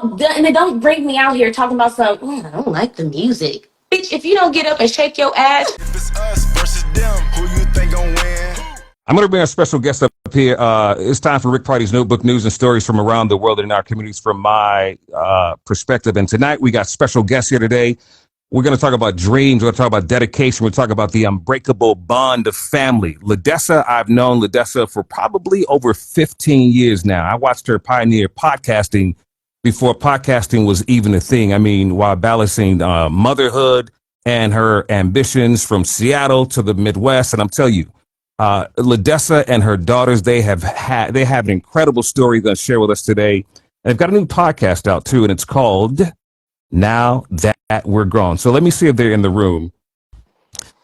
And then don't bring me out here talking about some, I don't like the music. Bitch, if you don't get up and shake your ass. If it's us versus them, who you think gon' win? I'm going to bring a special guest up here. It's time for Rick Party's Notebook News and Stories from around the world and in our communities from my perspective. And tonight we got special guests here today. We're going to talk about dreams. We're going to talk about dedication. We're going to talk about the unbreakable bond of family. Ledessa, I've known Ledessa for probably over 15 years now. I watched her pioneer podcasting before podcasting was even a thing. I mean, while balancing motherhood and her ambitions from Seattle to the Midwest. And I'm telling you, Ledessa and her daughters, they have an incredible story they're going to share with us today. And they've got a new podcast out too, and it's called Now That We're Grown. So let me see if they're in the room.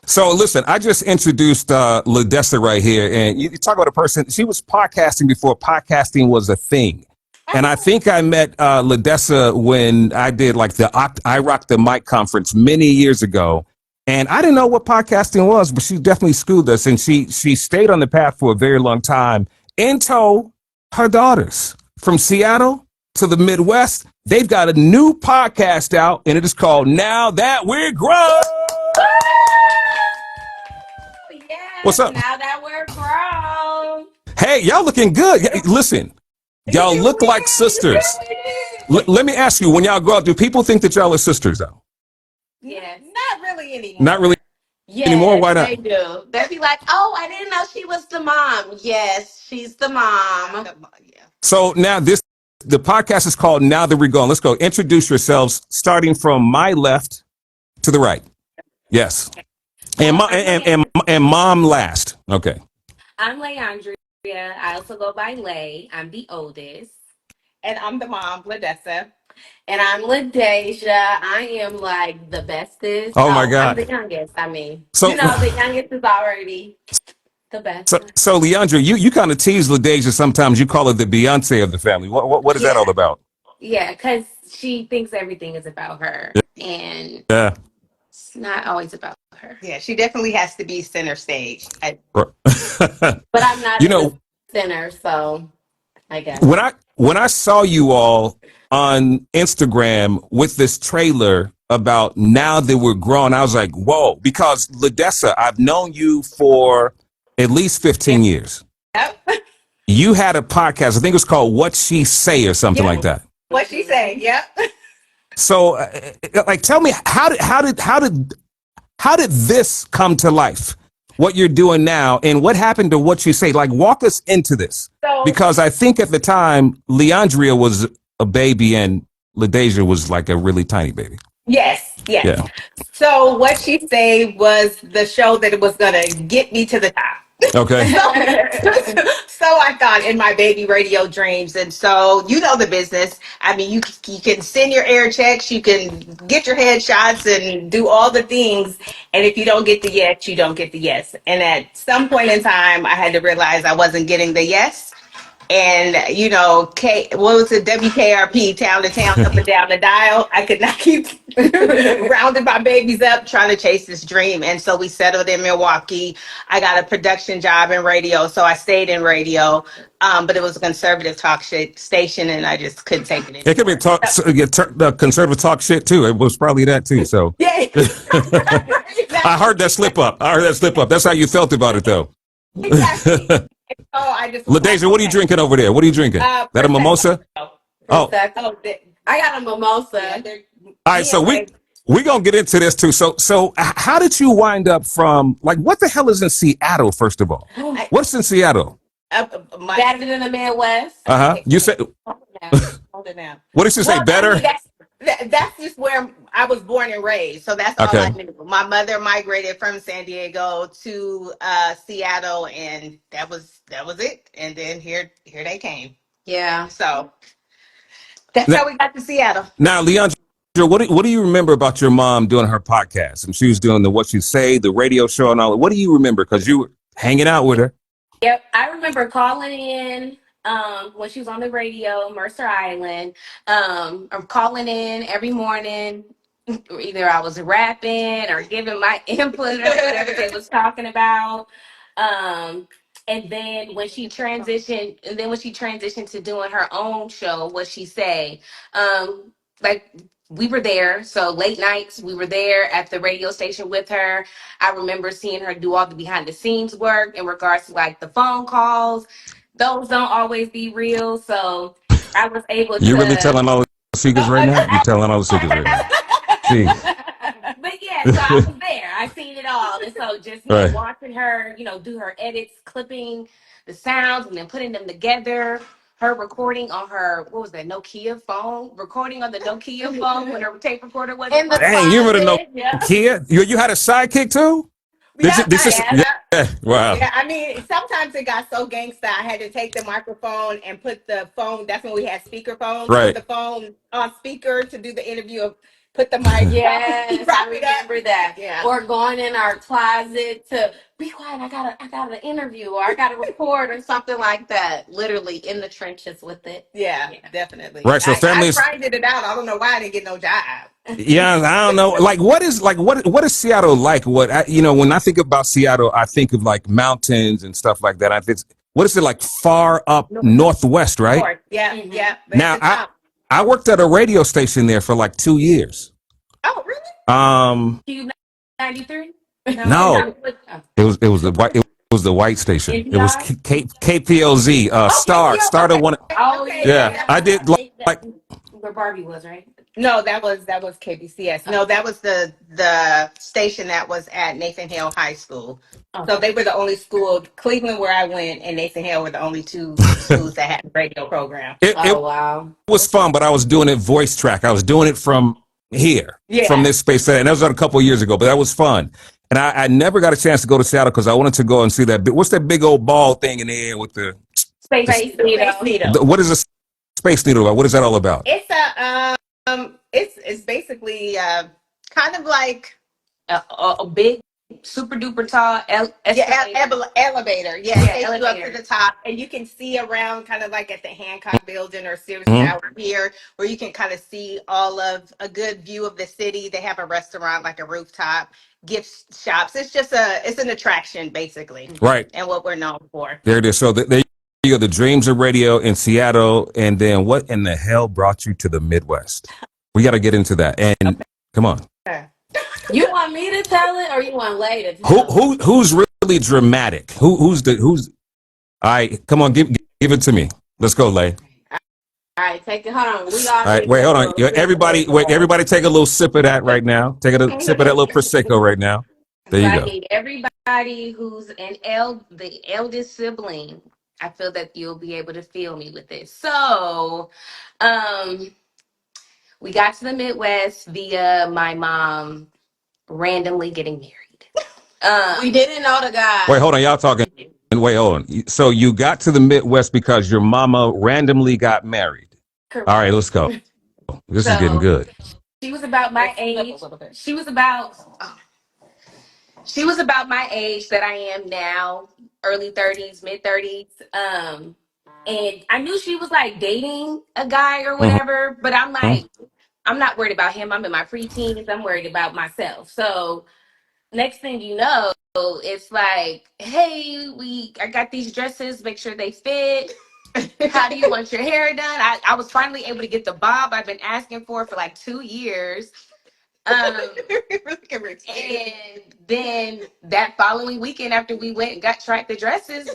So listen, I just introduced Ledessa right here, and you talk about a person. She was podcasting before podcasting was a thing. And I think I met Ledessa when I did like the I Rock the Mic conference many years ago. And I didn't know what podcasting was, but she definitely schooled us. And she stayed on the path for a very long time and told her daughters from Seattle to the Midwest. They've got a new podcast out, and it is called Now That We're Grown. Yes, What's up? Now that we're grown. Hey, y'all looking good. Listen, y'all look like sisters. Let me ask you, when y'all go out, do people think that y'all are sisters, though? Yes. Not really anymore. Not really Yes, anymore? Why not? they do. They be like, oh, I didn't know she was the mom. Yes, she's the mom. Yeah. So now the podcast is called Now That We're Grown. Let's go. Introduce yourselves, starting from my left to the right. Yes. And mom last. Okay. I'm Leandria. I also go by Lay. I'm the oldest. And I'm the mom, Ledessa. And I'm LaDeja. I am like the bestest. Oh my I'm God. the youngest. I mean, So the youngest is already the best. so Leandra, you kind of tease LaDeja sometimes. You call her the Beyonce of the family. What is that all about? Yeah, because she thinks everything is about her. And Yeah. it's not always about her. Yeah, she definitely has to be center stage. But I'm not You in know, the center, so I guess. when I saw you all on Instagram with this trailer about Now That We're Grown, I was like, whoa, because Ledessa, I've known you for at least 15 years. Yep. You had a podcast, I think it was called What She Say or something like that. What she say? Yep. So, like, tell me, how did this come to life? What you're doing now, and what happened to What You Say? Like, walk us into this, because I think at the time Leandria was a baby and LaDeja was like a really tiny baby. Yes. Yeah. So what she say was the show that was gonna get me to the top. Okay. So I thought in my baby radio dreams, and so you know the business. I mean, you can send your air checks, you can get your headshots, and do all the things. And if you don't get the yes, you don't get the yes. And at some point in time, I had to realize I wasn't getting the yes. And what was it? WKRP, town to town, up and down the dial. I could not keep rounding my babies up trying to chase this dream. And so we settled in Milwaukee. I got a production job in radio, so I stayed in radio. But it was a conservative talk station, and I just couldn't take it anymore. It could be the conservative talk shit too. It was probably that too. So Yeah. I heard that slip up. That's how you felt about it, though. Exactly. Oh, I just. LaDeja, what are you drinking over there? What are you drinking? That a mimosa? Oh, I got a mimosa. Yeah, all right. So we're gonna get into this too. So how did you wind up from, like, what the hell is in Seattle? First of all, what's in Seattle? Better than the Midwest. You said. Hold it now. What did you say? Better. That's just where I was born and raised, so that's all I knew. My mother migrated from San Diego to Seattle, and that was it. And then here they came. Yeah. So that's how we got to Seattle. Now, Leandra, what do you remember about your mom doing her podcast? And she was doing the What You Say, the radio show, and all that. What do you remember? Because you were hanging out with her. Yep, I remember calling in when she was on the radio, Mercer Island. I'm calling in every morning. Either I was rapping or giving my input or whatever they was talking about. And then when she transitioned to doing her own show, what she say? Like we were there, so late nights we were there at the radio station with her. I remember seeing her do all the behind the scenes work in regards to like the phone calls. Those don't always be real, so I was able You really to. telling all the secrets right now? You telling all the secrets right now? See, But yeah, so I was there. I seen it all. And so just, right. watching her, do her edits, clipping the sounds and then putting them together. Her recording on her, what was that, Nokia phone? Recording on the Nokia phone when her tape recorder wasn't In the Dang, you remember closet. no kid? You had a sidekick too? Yeah, This is Yeah. yeah. Wow. yeah. I mean, sometimes it got so gangsta. I had to take the microphone and put the phone. That's when we had speaker phones. Put Right. the phone on speaker to do the interview. Put the mic. Yes, I Prop it up. remember that. Yeah. Or going in our closet to be quiet. I got an interview or I got to record or something like that. Literally in the trenches with it. Yeah, Yeah. definitely. Right. So I families. grinded it out. I don't know why I didn't get no job. Yeah, I don't know. Like, what is Seattle like? When I think about Seattle, I think of like mountains and stuff like that. I think, what is it like far up northwest, right? North. Yeah, yeah. But Now, at the top. I worked at a radio station there for like 2 years. Oh, really? Q93? No, it was the white station. It was KPLZ, Okay, Star okay, to one. okay. Yeah, I did like Where Barbie was, right? No, that was KBCS. No, that was the station that was at Nathan Hale High School. So they were the only school, Cleveland, where I went, and Nathan Hale were the only two schools that had a radio program. it Wow. was fun, but I was doing it voice track. I was doing it from here, from this space, and that was a couple of years ago. But that was fun, and I never got a chance to go to Seattle because I wanted to go and see that. What's that big old ball thing in the air with the Space Needle. what is a space needle about? What is that all about? It's it's basically kind of like a big, super duper tall elevator. Yeah, it takes you up to the top, and you can see around, kind of like at the Hancock Building or Sears Tower here, where you can kind of see all of a good view of the city. They have a restaurant, like a rooftop, gift shops. It's an attraction basically, Right. and what we're known for. There it is. So there you go. The dreams of radio in Seattle, and then what in the hell brought you to the Midwest? We got to get into that. And come on. You want me to tell it or you want Lay to tell it? Who's really dramatic? Who's all right, come on, give it to me. Let's go, Lay. All right, take it. Hold on. We all right, wait, hold on. Everybody take a little sip of that right now. Take a sip of that little Prosecco right now. There you go. I need everybody who's the eldest sibling. I feel that you'll be able to feel me with this. So, we got to the Midwest via my mom randomly getting married. We didn't know the guy. Wait, hold on. Y'all talking. Wait, hold on. So you got to the Midwest because your mama randomly got married. Correct. All right, let's go. This is getting good. She was about my age. She was about my age that I am now, early 30s, mid 30s. And I knew she was like dating a guy or whatever, but I'm like, I'm not worried about him. I'm in my preteens. I'm worried about myself. So next thing you know, it's like, hey, I got these dresses. Make sure they fit. How do you want your hair done? I was finally able to get the bob I've been asking for like 2 years. And then that following weekend, after we went and tried the dresses,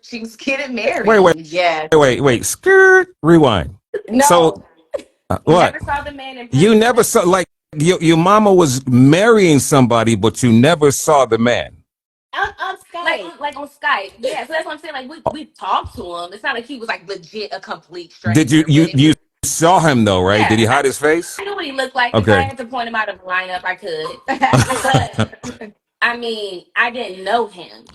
she was getting married. Wait. Skirt. Rewind. No. So what? Never saw the man in person. You never saw, like, your mama was marrying somebody, but you never saw the man. On Skype. Like on Skype. Yeah, so that's what I'm saying. Like we talked to him. It's not like he was like legit a complete stranger. Did you saw him though, right? Yeah. Did he hide his face? I knew what he looked like. Okay. If I had to point him out of the lineup, I could. But I mean, I didn't know him.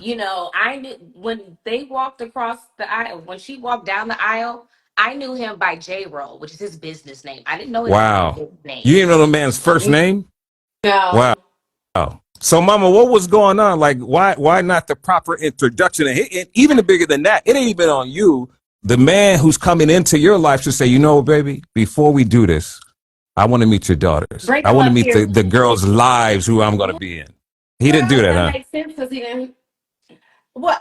I knew when they walked across the aisle, when she walked down the aisle, I knew him by J-Roll, which is his business name. I didn't know his name. You didn't know the man's first name? No. Wow. So, Mama, what was going on? Like, why not the proper introduction? And even bigger than that, it ain't even on you. The man who's coming into your life should say, baby, before we do this, I want to meet your daughters. I want to meet the girls' lives who I'm going to be in. He didn't do that, huh? Makes sense because he didn't. Well,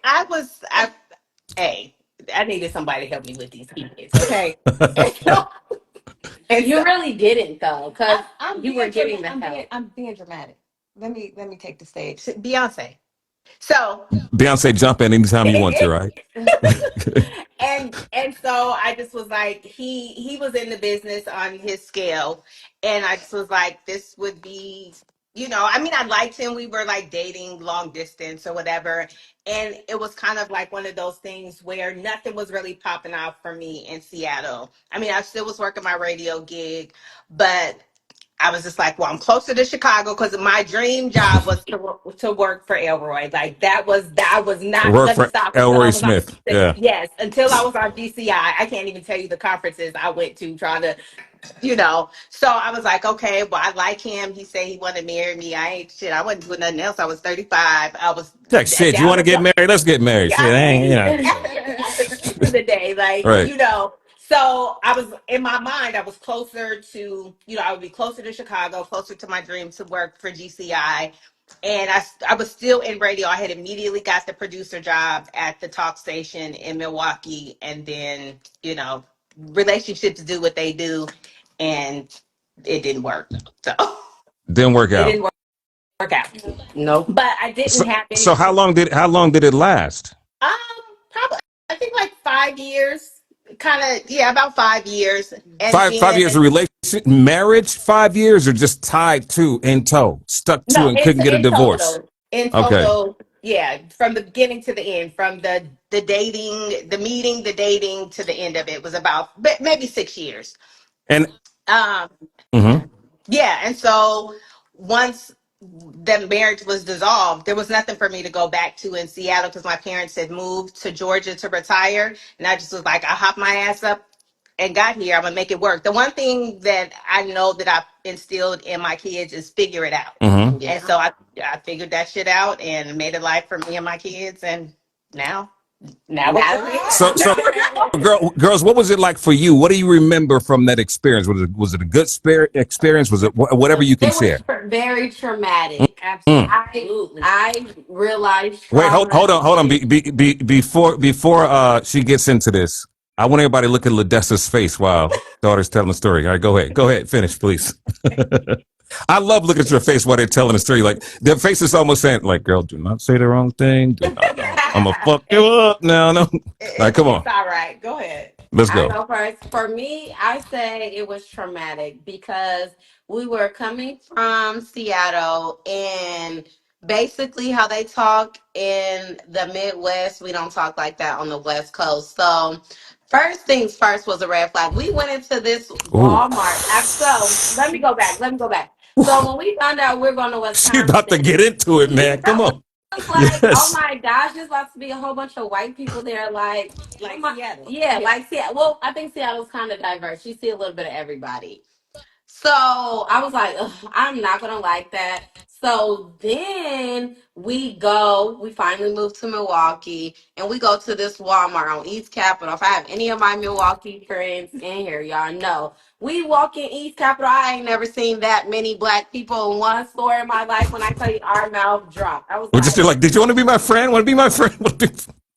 I was, I, hey, I needed somebody to help me with these kids, okay? And so, and You so really didn't though, because you were being getting the I'm help. being dramatic. Let me take the stage. Beyonce. So Beyonce jump in anytime you want to, right? and so I just was like, he was in the business on his scale, and I just was like, this would be, I mean, I liked him. We were like dating long distance or whatever, and it was kind of like one of those things where nothing was really popping out for me in Seattle. I mean, I still was working my radio gig, but I was just like, well, I'm closer to Chicago because my dream job was to work for Elroy. Like that was not Work going to for stop until I Elroy was on. Smith. Yeah. Yes, until I was on GCI. I can't even tell you the conferences I went to trying to, So I was like, okay, well, I like him. He said he wanted to marry me. I ain't shit. I wasn't doing nothing else. I was 35. I was Like shit, you down want to to get go. married? Let's get married. Shit, I ain't mean, so. at the end of the day, like, Right. So I was in my mind, I was closer to, I would be closer to Chicago, closer to my dream to work for GCI. And I was still in radio. I had immediately got the producer job at the talk station in Milwaukee. And then, relationships do what they do. And it didn't work. So Didn't work it out. didn't work out. No. But I didn't So, have so any. how long did it last? Um, Probably I think like 5 years. Kind of, yeah, about 5 years. And Five then years of relationship, marriage, 5 years, or just tied to in tow, stuck to, no, and couldn't get a in divorce. total. In Okay. total, yeah, from the beginning to the end, from the dating, the meeting, the dating to the end of it was about maybe 6 years. And Um, mhm. yeah, and so once the marriage was dissolved, there was nothing for me to go back to in Seattle because my parents had moved to Georgia to retire. And I just was like, I hopped my ass up and got here. I'm gonna make it work. The one thing that I know that I instilled in my kids is figure it out. Mhm. And so I figured that shit out and made a life for me and my kids. And now we're So here. girls, what was it like for you? What do you remember from that experience? Was it a good spirit experience? Was it whatever you can It was share? very traumatic. Mm. Absolutely. I realized Wait, hold, trauma. hold on. Before she gets into this, I want everybody to look at Ladessa's face while daughter's telling the story. All right, go ahead, finish, please. I love looking at your face while they're telling the story. Like their face is almost saying, "Like, girl, do not say the wrong thing. Do not. I'm gonna fuck you up." No, no. All right, come on, It's all right. Go ahead. let's I go. go first. For me, I say it was traumatic because we were coming from Seattle, and basically how they talk in the Midwest, we don't talk like that on the West Coast. So first things first was a red flag. We went into this Ooh, Walmart. So let me go back. Let me go back. So when we found out we're going to she about to Wisconsin, get into it, man. Come I on. was like, oh Yes. my gosh, there's about to be a whole bunch of white people there. Like Seattle. Yeah, like Seattle. Well, I think Seattle's kind of diverse. You see a little bit of everybody. So I was like, ugh, I'm not gonna like that. So then we finally moved to Milwaukee, and we go to this Walmart on East Capitol. If I have any of my Milwaukee friends in here, y'all know. We walk in East Capitol. I ain't never seen that many black people in one store in my life. When I tell you, our mouth dropped. I was We're just like, like, did you want to be my friend? Want to be my friend?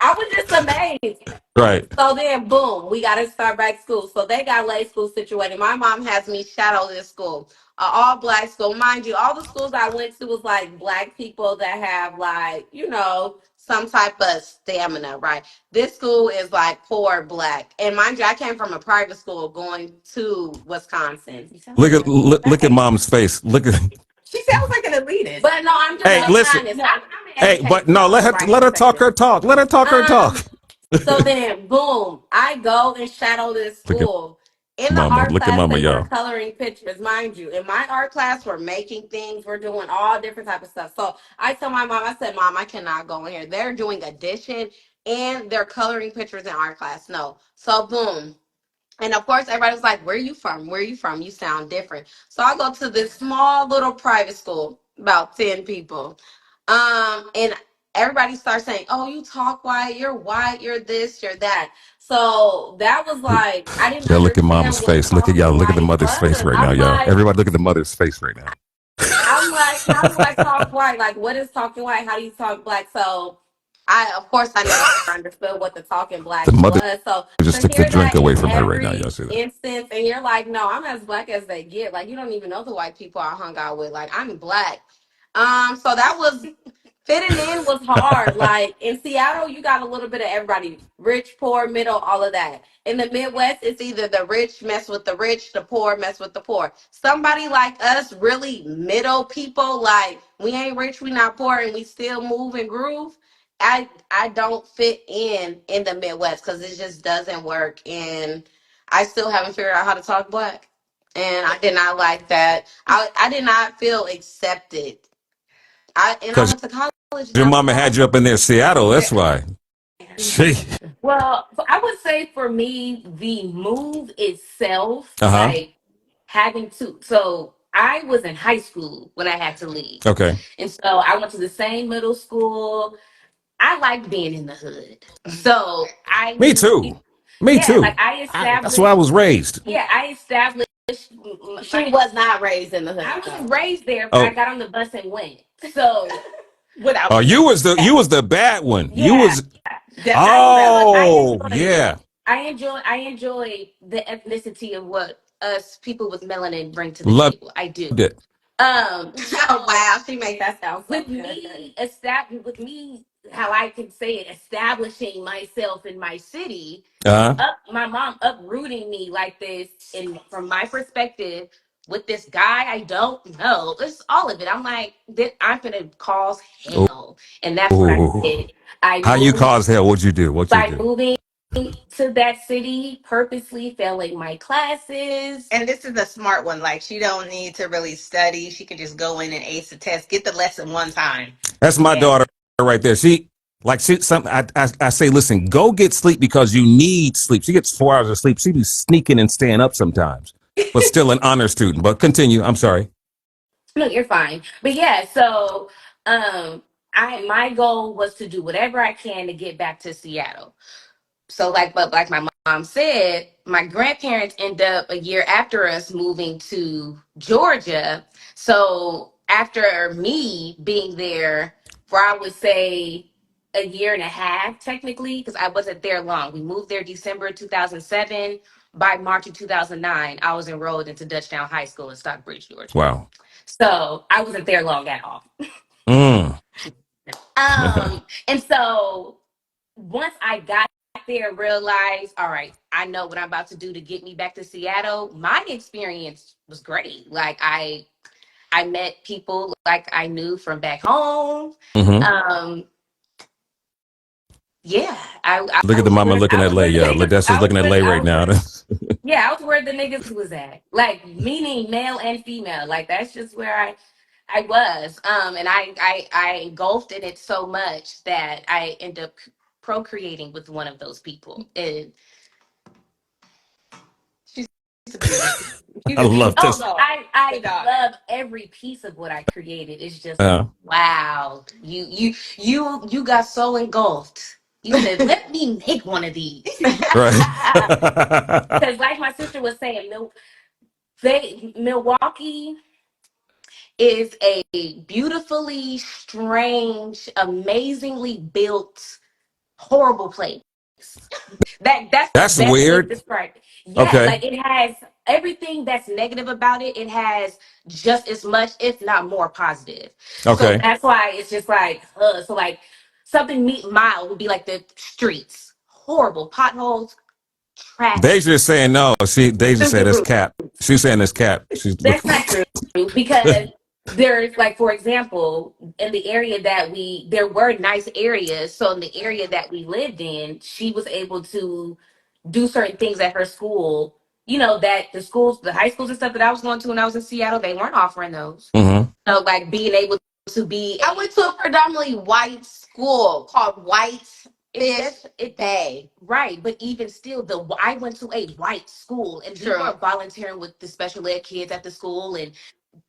I was just amazed. Right. So then, boom, we got to start back school. So they got late school situated. My mom has me shadow this school, all black school. Mind you, all the schools I went to was like black people that have like, some type of stamina, right? This school is like poor black. And mind you, I came from a private school going to Wisconsin. You sound like Look at mom's face. Look at. She sounds like an elitist. But no, I'm just Hey, being listen. honest. I'm an Hey, educated but no, soul, right? let To her say talk this. her talk. Let her talk her talk. So then, boom, I go and shadow this Look at school. In the mama. art Look at class, mama, they were y'all. coloring pictures, mind you. In my art class, we're making things, we're doing all different type of stuff. So I tell my mom, I said, Mom, I cannot go in here. They're doing addition and they're coloring pictures in art class. No. So boom. And of course, everybody was like, Where are you from? Where are you from? You sound different. So I go to this small little private school, about 10 people. And everybody starts saying, Oh, you talk white, you're this, you're that. So that was like, I didn't Yeah, look at mom's understand what face. Look at talking y'all. Look at the white mother's face was. right now, y'all. Everybody look at the mother's face right now. I'm like, how do I talk white? Like, what is talking white? How do you talk black? So Of course, I never understood what the talking The black mother was. So just to took the hear drink that away in from her right now. Y'all every see that? instance, and you're like, no, I'm as black as they get. Like, you don't even know the white people I hung out with. Like, I'm black. So that was fitting in was hard. Like in Seattle, you got a little bit of everybody, rich, poor, middle, all of that. In the Midwest, it's either the rich mess with the rich, the poor mess with the poor. Somebody like us, really middle people, like we ain't rich, we not poor, and we still move and groove. I don't fit in the Midwest because it just doesn't work, and I still haven't figured out how to talk black, and I did not like that. I did not feel accepted. I Because went to college your not mama had long. you up in there, Seattle. That's why. She. Well, I would say for me, the move itself, Uh huh. like having to, so I was in high school when I had to leave. Okay. And so I went to the same middle school. I liked being in the hood. So Me too. Me yeah, like too. That's why I was raised. I established. She was not raised in the hood. I was raised there, but I Oh, got on the bus and went. So oh, without you was the bad one. You yeah, was. I but I Oh, enjoyed it. yeah. I enjoy the ethnicity of what us people with melanin bring to the Loved table. I do. it. Oh wow, she makes that sound so with good. With me, how I can say it, establishing myself in my city, Uh huh. my mom uprooting me like this, and from my perspective, with this guy I don't know, it's all of it. I'm like, I'm gonna cause hell, and that's what I Oh, did. I how you moved cause hell? What'd you do? What you by do? moving to that city, purposely failing my classes. And this is a smart one. Like she don't need to really study. She can just go in and ace the test, get the lesson one time. That's my Yeah. daughter right there. I say, listen, go get sleep because you need sleep. She gets 4 hours of sleep. She be sneaking and staying up sometimes, but still an honor student. But continue. I'm sorry. No, you're fine. But yeah, so my goal was to do whatever I can to get back to Seattle. So like my mom said, my grandparents end up a year after us moving to Georgia. So after me being there for I would say a year and a half technically because I wasn't there long. We moved there December 2007. By March of 2009, I was enrolled into Dutchtown High School in Stockbridge, Georgia. Wow. So I wasn't there long at all. Mm. And so once I got there and realized, all right, I know what I'm about to do to get me back to Seattle, my experience was great. Like I met people like I knew from back home. Hmm. Um, yeah, Look at the mama looking I at was Lay. where the Yeah, niggas Ladessa's looking at Lay I right was now. where yeah, I was where the niggas was at. Like meaning male and female. Like that's just where I was. And I engulfed in it so much that I end up procreating with one of those people. And she's a beauty. She's I a beauty. love Oh, this. no, I love every piece of what I created. It's just Uh, wow. You got so engulfed. You said, let me make one of these. right. Because like my sister was saying, Milwaukee is a beautifully strange, amazingly built, horrible place. That's the That's best way to weird. describe it. Yeah, Okay. like it has everything that's negative about it. It has just as much, if not more, positive. So Okay. that's why it's just like, so like something mild would be like the streets, horrible potholes, traffic. Deja's saying no. Deja Through said the it's roof. cap. She's saying it's cap. She's That's not true because there's like, for example, in the area there were nice areas. So in the area that we lived in, she was able to do certain things at her school. You know that the high schools and stuff that I was going to when I was in Seattle, they weren't offering those. hmm. So like being able to be, I went to a predominantly white school called White Fish Bay. Right, but even still, I went to a white school, and we were volunteering with the special ed kids at the school and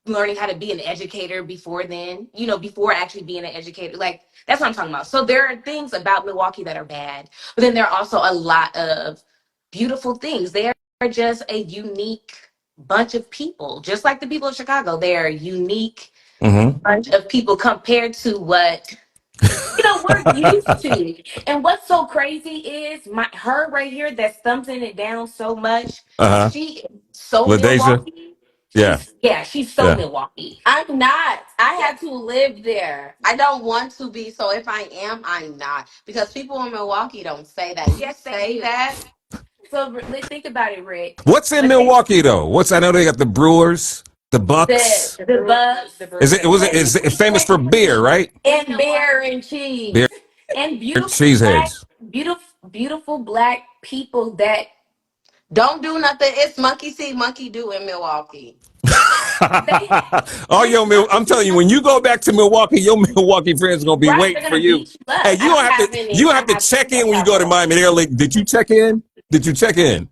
learning how to be an educator before then. You know, before actually being an educator, like that's what I'm talking about. So there are things about Milwaukee that are bad, but then there are also a lot of beautiful things. They are just a unique bunch of people, just like the people of Chicago. They're unique Hmm. bunch of people compared to what. You know, we're used to. And what's so crazy is her right here that's thumbsing it down so much. Uh huh. She is so LaDeja. Milwaukee. Yeah. She's so Yeah. Milwaukee. I'm not. I had to live there. I don't want to be. So if I am, I'm not. Because people in Milwaukee don't say that. You Yes, they say do. that. So think about it, Rick. What's in LaDeja, Milwaukee though? I know they got the Brewers, the Bucks. the Bucks, Is it famous for beer, right? and beer and cheese, Beer and cheeseheads. beautiful black people that Don't do nothing. It's monkey see, monkey do in Milwaukee. they Oh, listen. I'm telling you, when you go back to Milwaukee, your Milwaukee friends are gonna be Right, they're waiting for gonna you. beat you up. Hey, you don't have to check in when you go to Miami. They're like, did you check in? Did you check in?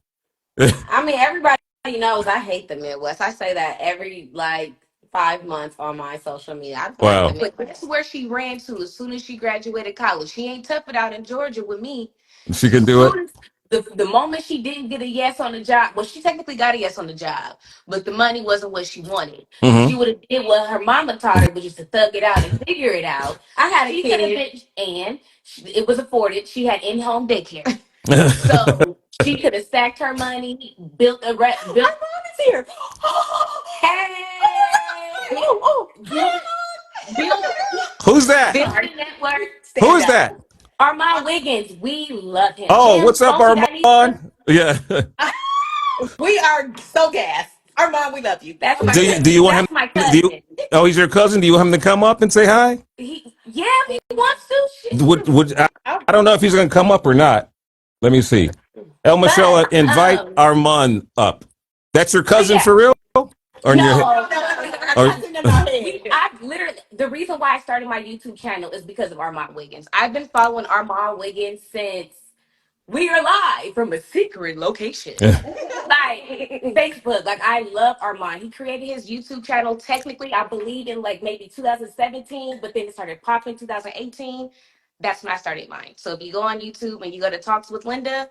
I mean, everybody knows I hate the Midwest. I say that every like 5 months on my social media. I don't like the Wow. But Midwest. that's where she ran to as soon as she graduated college. She ain't tough it out in Georgia with me. She can As do it. soon as the moment she didn't get a yes on the job, well, she technically got a yes on the job, but the money wasn't what she wanted. Hmm. She would have did what her mama taught her, which is to thug it out and figure it out. I had a She could have kid. been, and it was afforded. She had in-home daycare. So she could have stacked her money, built a built. My mom is here. Hey, build, Who's that? build a network. Who Stand is up. that? Armand Wiggins, we love him. Oh, Kim, what's up, Funky, I need to. Armand? Yeah. We are so gassed. Armand, we love you. That's my Do you want him? that's my Do you? cousin. Oh, he's your cousin. Do you want him to come up and say hi? Yeah, if he wants to. I don't know if he's going to come up or not. Let me see. El Michelle, But invite Armand up. That's your cousin yeah. for real? Or in your head? No, Or, I literally the reason why I started my YouTube channel is because of Armand Wiggins. I've been following Armand Wiggins since we are live from a secret location. Like Facebook. Like I love Armand. He created his YouTube channel technically, I believe, in like maybe 2017, but then it started popping 2018. That's when I started mine. So if you go on YouTube and you go to Talks with Linda,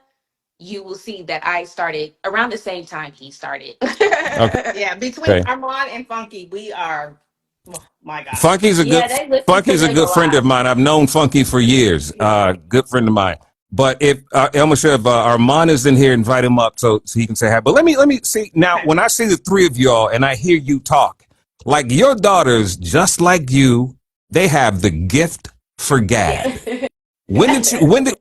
you will see that I started around the same time he started. okay. Yeah, between Armand and Funky, we are. Oh my God. Yeah, they listen to Funky's a them a good friend of lot. mine. I've known Funky for years. Good friend of mine. But if El Michelle, if Armand is in here, invite him up so he can say hi. But let me see now. When I see the three of y'all and I hear you talk, like your daughters, just like you, they have the gift for gab. Yes.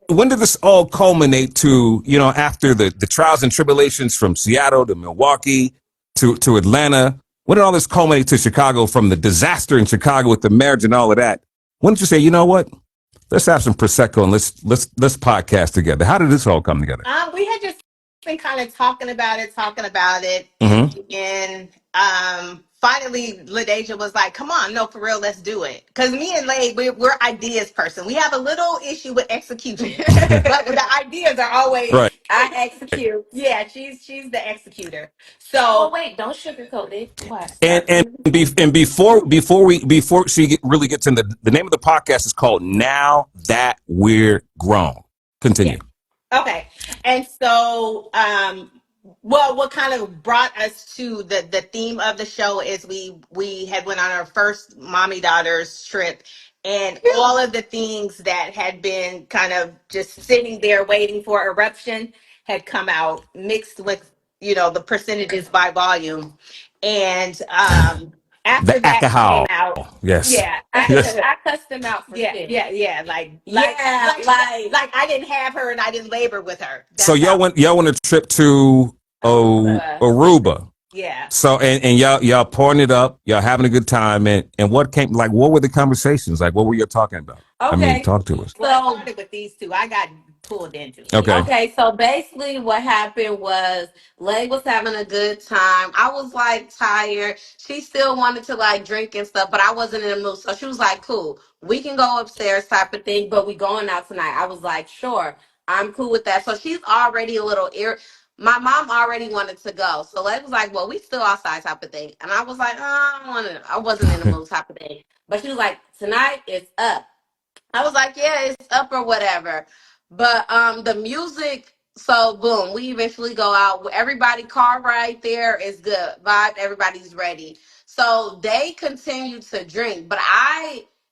When did this all culminate to, after the trials and tribulations from Seattle to Milwaukee to Atlanta? When did all this culminate to Chicago, from the disaster in Chicago with the marriage and all of that? When did you say, you know what? Let's have some prosecco and let's podcast together. How did this all come together? We had just been kind of talking about it, Mm-hmm. and finally, LaDeja was like, "Come on, no, for real, let's do it." Because me and Lay, we're ideas person. We have a little issue with execution, but the ideas are always Right. I execute. Yeah, she's the executor. Oh So wait, don't sugarcoat it. What? And before she really gets in, the name of the podcast is called Now That We're Grown. Continue. okay, and so well, what kind of brought us to the theme of the show is we had went on our first mommy daughters trip, and all of the things that had been kind of just sitting there waiting for eruption had come out, mixed with the percentages by volume, and The after that came alcohol. out. Yes. Yeah, Yes. I cussed him out for yeah, shit. yeah, like Yeah, like I didn't have her and I didn't labor with her. So That's how. y'all went a trip to Aruba. Yeah. So and y'all pouring it up, y'all having a good time, and what were the conversations like? What were you talking about? I mean, Okay. talk to us. Well, I started with these two. I got pulled into it. Okay. Okay, so basically what happened was Lay was having a good time. I was like tired. She still wanted to like drink and stuff, but I wasn't in the mood. So she was like, cool, we can go upstairs type of thing, but we going out tonight. I was like, sure, I'm cool with that. So she's already a little my mom already wanted to go. So Lay was like, well, we still outside type of thing. And I was like, I wasn't in the mood type of thing. But she was like, tonight is up. I was like, yeah, it's up or whatever. But the music, so boom, we eventually go out. Everybody car right there is good. Vibe, everybody's ready. So they continue to drink. But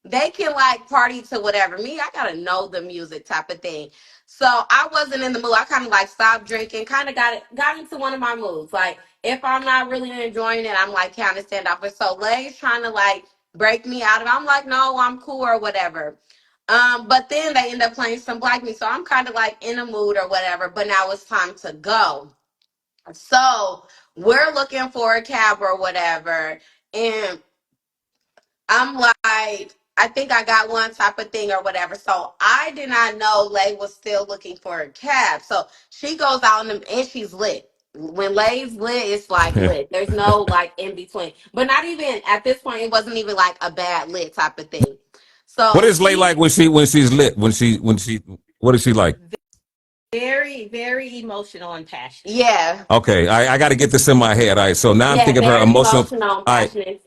they can like party to whatever. Me, I gotta know the music type of thing. So I wasn't in the mood. I kind of like stopped drinking, kind of got into one of my moods. Like if I'm not really enjoying it, I'm like kind of standoffish. So Lay's trying to like break me out of it. I'm like, no, I'm cool or whatever. But then they end up playing some black music. So I'm kind of like in a mood or whatever. But now it's time to go. So we're looking for a cab or whatever. And I'm like, I think I got one type of thing or whatever. So I did not know Lay was still looking for a cab. So she goes out and she's lit. When Lay's lit, it's like lit. There's no like in between. But not even at this point, it wasn't even like a bad lit type of thing. What So is Lay like when she's lit? What is she like? Very, very emotional and passionate. yeah. Okay, I got to get this in my head. All right, so now I'm Yeah, thinking of her very emotional. emotional and All right, passionate.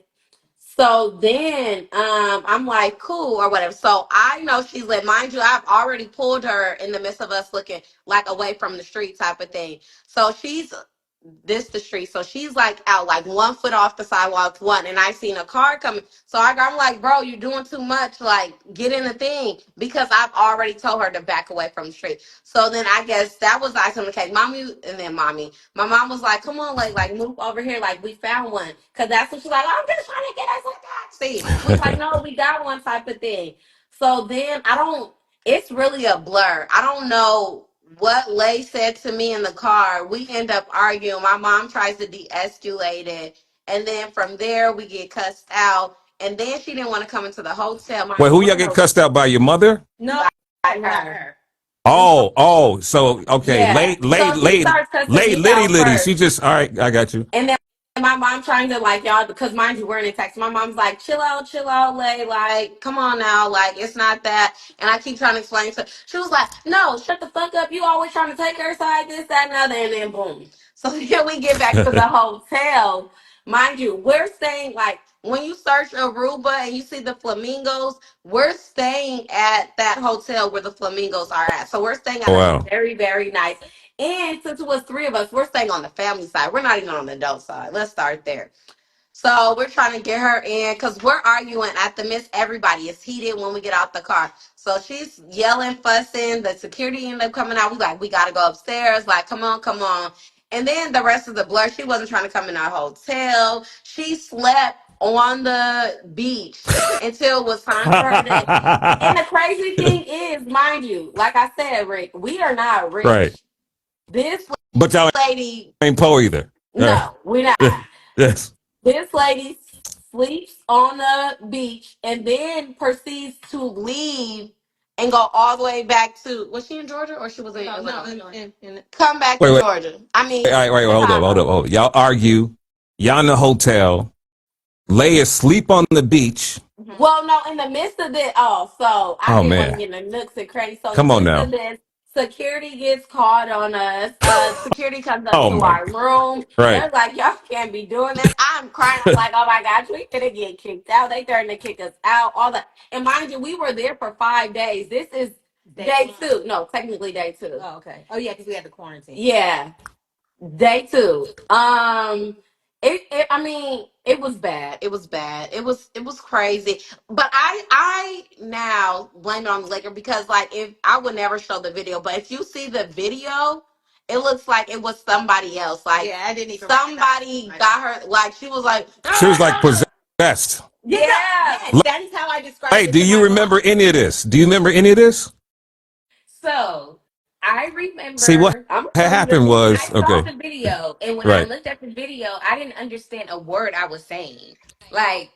So then I'm like, cool or whatever. So I know she's lit. Mind you, I've already pulled her in the midst of us looking like away from the street type of thing. So she's this the street. So she's like out like 1 foot off the sidewalk, one, and I seen a car coming. So I'm like, bro, you're doing too much. Like, get in the thing because I've already told her to back away from the street. So then I guess that was icing on the cake. Mommy, and then mommy, my mom was like, come on, like move over here. Like, we found one. Cause that's what she's like, I'm just trying to get us a taxi. We was like, no, we got one type of thing. So then it's really a blur. I don't know what Lay said to me in the car. We end up arguing. My mom tries to de-escalate it. And then from there we get cussed out. And then she didn't want to come into the hotel. wait, Mind you, who we're y'all in get a cussed out by? Your mother? No, by not her. her. Oh, so okay, Yeah. So she starts cussing me Litty out Litty. first. She just all right. I got you. And then my mom trying to like y'all because mind you we're in a text. My mom's like, chill out, Lay, like, come on now, like it's not that. And I keep trying to explain to her. She was like, no, shut the fuck up. You always trying to take her side, this, that, and other, and then boom. So then we get back to the hotel. Mind you, we're staying like when you search Aruba and you see the flamingos, we're staying at that hotel where the flamingos are at. So we're staying at Oh, a wow. very, very nice. And since it was three of us, we're staying on the family side. We're not even on the adult side. Let's start there. So we're trying to get her in because we're arguing at the miss. Everybody is heated when we get out the car. So she's yelling, fussing. The security ended up coming out. We like, we gotta go upstairs. Like, come on, come on. And then the rest of the blur, she wasn't trying to come in our hotel. She slept on the beach until it was time for her to. And the crazy thing is, mind you, like I said, Rick, we are not Right, rich. This but y'all lady, ain't Poe either. All right. no, we're not. Yes. This lady sleeps on the beach and then proceeds to leave and go all the way back to. Was she in Georgia or she was in Illinois? No, Come back to Wait, Georgia. I mean all right, Chicago. hold up. Y'all argue. Y'all in the hotel. Lay asleep on the beach. Well, no, in the midst of this, so I Oh didn't want to man, get in the nooks and crannies. So in the come on midst of now. this, security gets called on us. Security comes up Oh to my, our room. right. They're like, y'all can't be doing this. I'm crying. I'm like, oh my gosh, we gonna get kicked out. They threatened to kick us out. All that. And mind you, we were there for 5 days. This is day two. No, technically day two. Oh, okay. Oh, yeah, because we had the quarantine. Yeah. Day two. I mean, it was bad. It was bad. It was crazy. But I now blame it on the Laker because like if I would never show the video, but if you see the video, it looks like it was somebody else. Like Yeah, I didn't even somebody got her. Like she was like, She was like "Ah!" possessed. Yeah. Yes, that is how I described Hey, it do to you my mom. remember any of this? Do you remember any of this? So I See, what remember I'm had telling you happened the I was saw okay, the video and when I right, looked at the video, I didn't understand a word I was saying. Like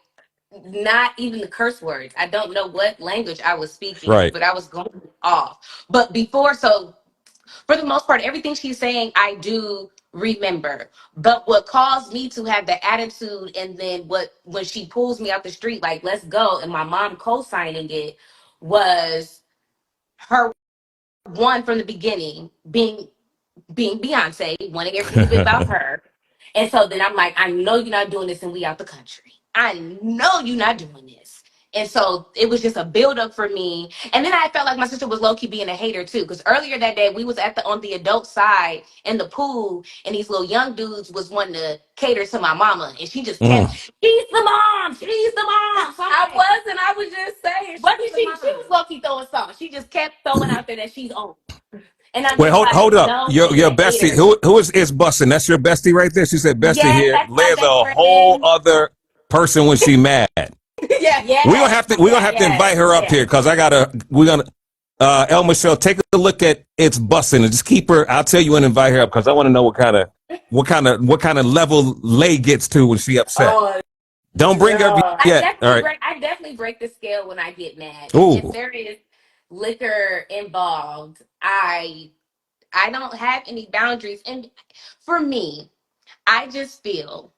not even the curse words. I don't know what language I was speaking, right. but I was going off. But before, so for the most part, everything she's saying, I do remember. But what caused me to have the attitude, and then what when she pulls me out the street, like let's go, and my mom co-signing it was her one from the beginning being Beyonce, wanting everything to be about her. And so then I'm like, I know you're not doing this and we out the country. I know you're not doing this. And so it was just a buildup for me. And then I felt like my sister was low key being a hater too. Because earlier that day we was on the adult side in the pool, and these little young dudes was wanting to cater to my mama, and she just kept, Mm. she's the mom, she's the mom. So I wasn't. I was just saying. but she was low key throwing something. She just kept throwing out there that she's on. And I'm Wait, just hold like, up. no, she's Your a bestie. hater. Who is busting? That's your bestie right there. She said bestie Yes, here. that's my Leah's best a whole friend. other person when she mad. Yeah, We're gonna have to invite her up here because we're gonna El Michelle, take a look at it's busting and just keep her. I'll tell you and invite her up because I want to know what kind of level Lay gets to when she upset. Oh, Don't bring her up yeah. yet. All right. I definitely break the scale when I get mad. If Ooh. there is liquor involved, I don't have any boundaries. And for me, I just feel,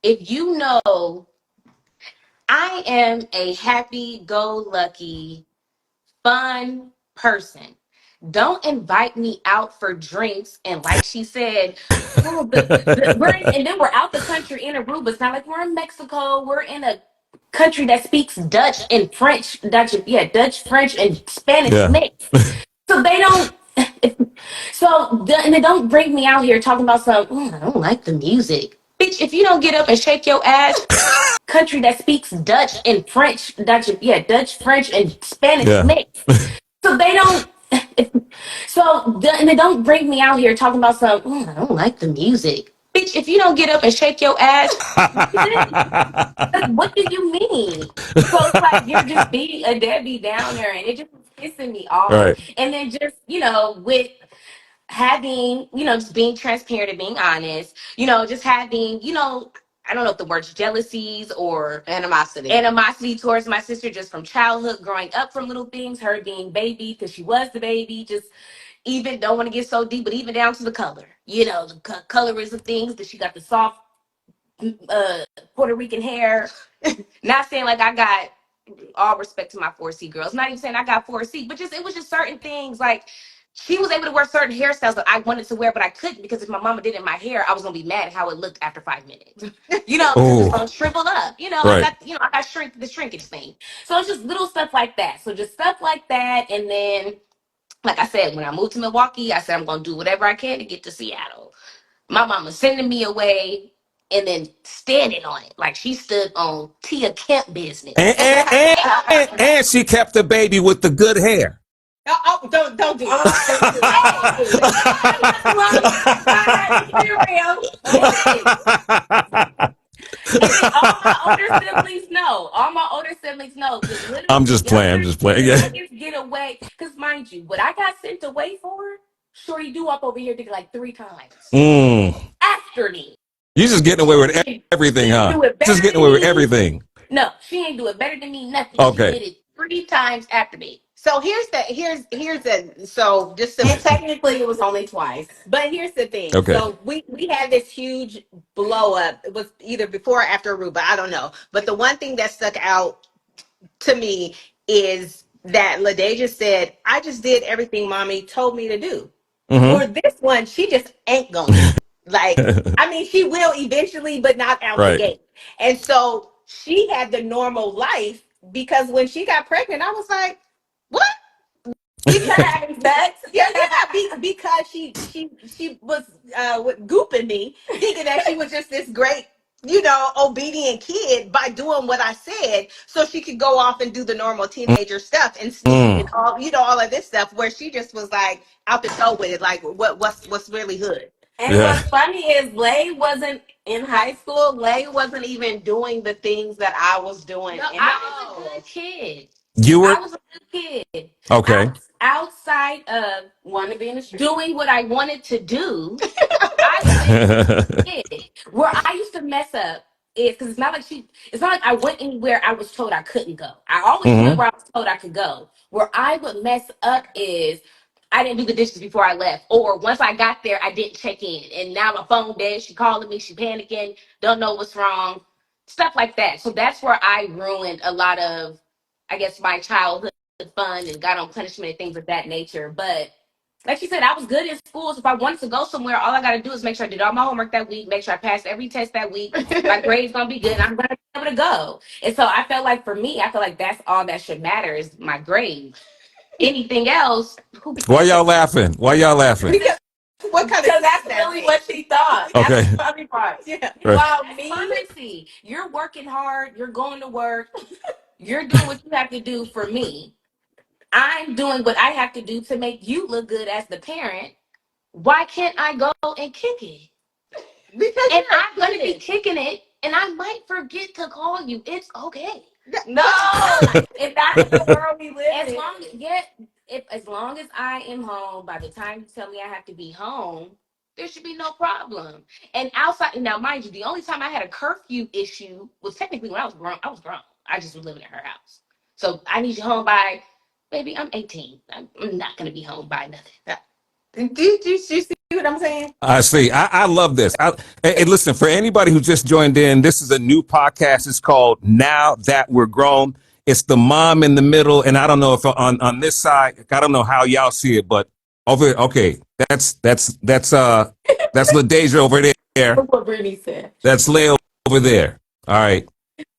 if you know, I am a happy go lucky, fun person. Don't invite me out for drinks. And like she said, oh, and then we're out the country in Aruba. It's not like we're in Mexico. We're in a country that speaks Dutch and French. Dutch, French, and Spanish Yeah. mix. So they don't. And they don't bring me out here talking about some. I don't like the music, bitch. If you don't get up and shake your ass, country that speaks Dutch and French, Dutch, French, and Spanish Yeah. mix. So they don't. And they don't bring me out here talking about some. I don't like the music, bitch. If you don't get up and shake your ass, what do you mean? So it's like you're just being a Debbie Downer, and it just pissing me All off. right. And then just with having, just being transparent and being honest, just having, I don't know if the word's jealousies or animosity towards my sister just from childhood, growing up from little things, her being baby because she was the baby, just even don't want to get so deep, but even down to the color, the colorism things that she got the soft uh Puerto Rican hair. Not saying like I got all respect to my 4C girls. Not even saying I got 4C, but just it was just certain things like she was able to wear certain hairstyles that I wanted to wear, but I couldn't because if my mama did it in my hair, I was gonna be mad at how it looked after 5 minutes. Because it's Oh. gonna shrivel up. Right. I got the shrinkage thing. So it's just little stuff like that. So just stuff like that, and then like I said, when I moved to Milwaukee, I said I'm gonna do whatever I can to get to Seattle. My mama sending me away and then standing on it. Like she stood on Tia Kemp business. And she kept the baby with the good hair. Don't do it. And then all my older siblings know. All my older siblings know. Because literally, I'm just playing. I'm just playing. Yeah. Get away. Because mind you, what I got sent away for, sure you do up over here thinking like 3 times. After me. You just getting away with everything, huh? Just getting away with everything. No, she ain't do it better than me. Nothing. Okay. She did it 3 times after me. So so just and technically it was only twice. but here's the thing. Okay. So we had this huge blow up. It was either before or after Aruba, I don't know. But the one thing that stuck out to me is that LaDeja said, I just did everything mommy told me to do. For this one, she just ain't gonna do. Like, I mean, she will eventually, but not out the gate. And so she had the normal life because when she got pregnant, I was like, what? Because having sex, because she was gooping me, thinking that she was just this great, obedient kid by doing what I said, so she could go off and do the normal teenager stuff and sneak and all of this stuff. Where she just was like out the toe with it, like what's really hood. And what's funny is Lay wasn't in high school. Lay wasn't even doing the things that I was doing. No, I was a good kid. You were. I was a good kid. Okay. Outside of Want to be in the street. doing what I wanted to do, I was a kid. Where I used to mess up is because it's not like I went anywhere I was told I couldn't go. I always went where I was told I could go. Where I would mess up is I didn't do the dishes before I left, or once I got there, I didn't check in, and now my phone dead. She calling me, she panicking, don't know what's wrong, stuff like that. So that's where I ruined a lot of, I guess, my childhood fun and got on punishment and things of that nature. But like she said, I was good in school. So if I wanted to go somewhere, all I got to do is make sure I did all my homework that week, make sure I passed every test that week. My grades gonna be good. And I'm gonna able to go. And so I felt like for me, I feel like that's all that should matter is my grade. Anything else, who Why cares? y'all laughing? Why y'all laughing? Because what kind of Because that's really what she thought. Okay. That's the funny part. yeah. Right. While me, currency, you're working hard, you're going to work, you're doing what you have to do for me. I'm doing what I have to do to make you look good as the parent. Why can't I go and kick it? Because And you're I'm going to be kicking it, and I might forget to call you. It's okay. No, and that's the world we live As in. long as long as I am home, by the time you tell me I have to be home, there should be no problem. And outside, now mind you, the only time I had a curfew issue was technically when I was grown. I was grown. I just was living at her house. So I need you home by, baby, I'm 18. I'm not gonna be home by nothing. do you see what I'm saying? I see. I love this. Hey, listen, for anybody who just joined in, this is a new podcast. It's called Now That We're Grown. It's the mom in the middle. And I don't know if on this side, I don't know how y'all see it, but over okay, that's LaDeja over there. That's what Brittany said. That's Leia over there. All right.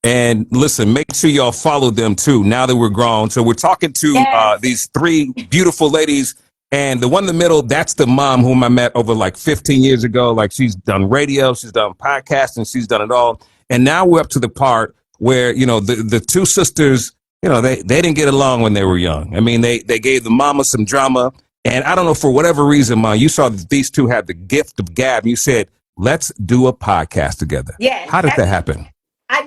And listen, make sure y'all follow them too. Now that we're grown, so we're talking to Yes. these three beautiful ladies, and the one in the middle, that's the mom whom I met over like 15 years ago. Like she's done radio, she's done podcasting, she's done it all. And now we're up to the part where the two sisters, they didn't get along when they were young. I mean, they gave the mama some drama, and I don't know, for whatever reason, Mom, you saw that these two had the gift of gab. You said, let's do a podcast together. Yes. How did that happen? I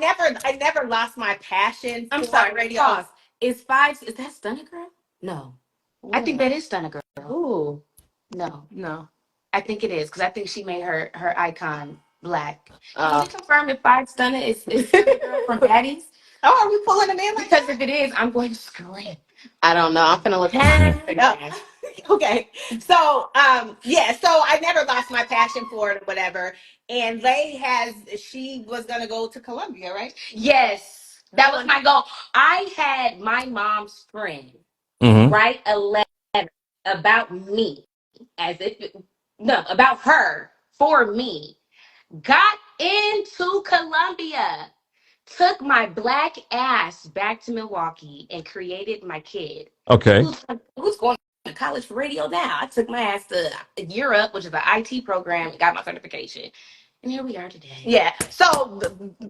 never lost my passion. I'm for sorry, radio. pause. Is that Stunner Girl? No. I think that is Stunner Girl. Ooh, No. no. I think it is because I think she made her icon black. Can you confirm if Five Stunner is Stunner Girl from Patty's? Oh, are we pulling them in like Because that? if it is, I'm going to scream. I don't know. I'm finna look at my Okay. So, yeah, so I never lost my passion for it or whatever. And she was going to go to Columbia, right? Yes, that was my goal. I had my mom's friend Mm-hmm. write a letter about me, about her for me. Got into Columbia, took my black ass back to Milwaukee, and created my kid. Okay. Who's going to college for radio now? I took my ass to Europe, which is an IT program, and got my certification. And here we are today. Yeah. So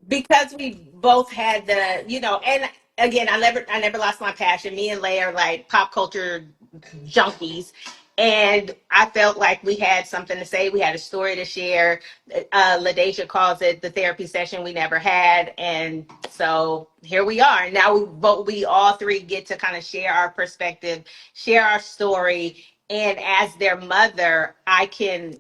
because we both had and again, I never lost my passion. Me and Leia are like pop culture junkies. And I felt like we had something to say. We had a story to share. LaDeja calls it the therapy session we never had. And so here we are. Now we all three get to kind of share our perspective, share our story. And as their mother, I can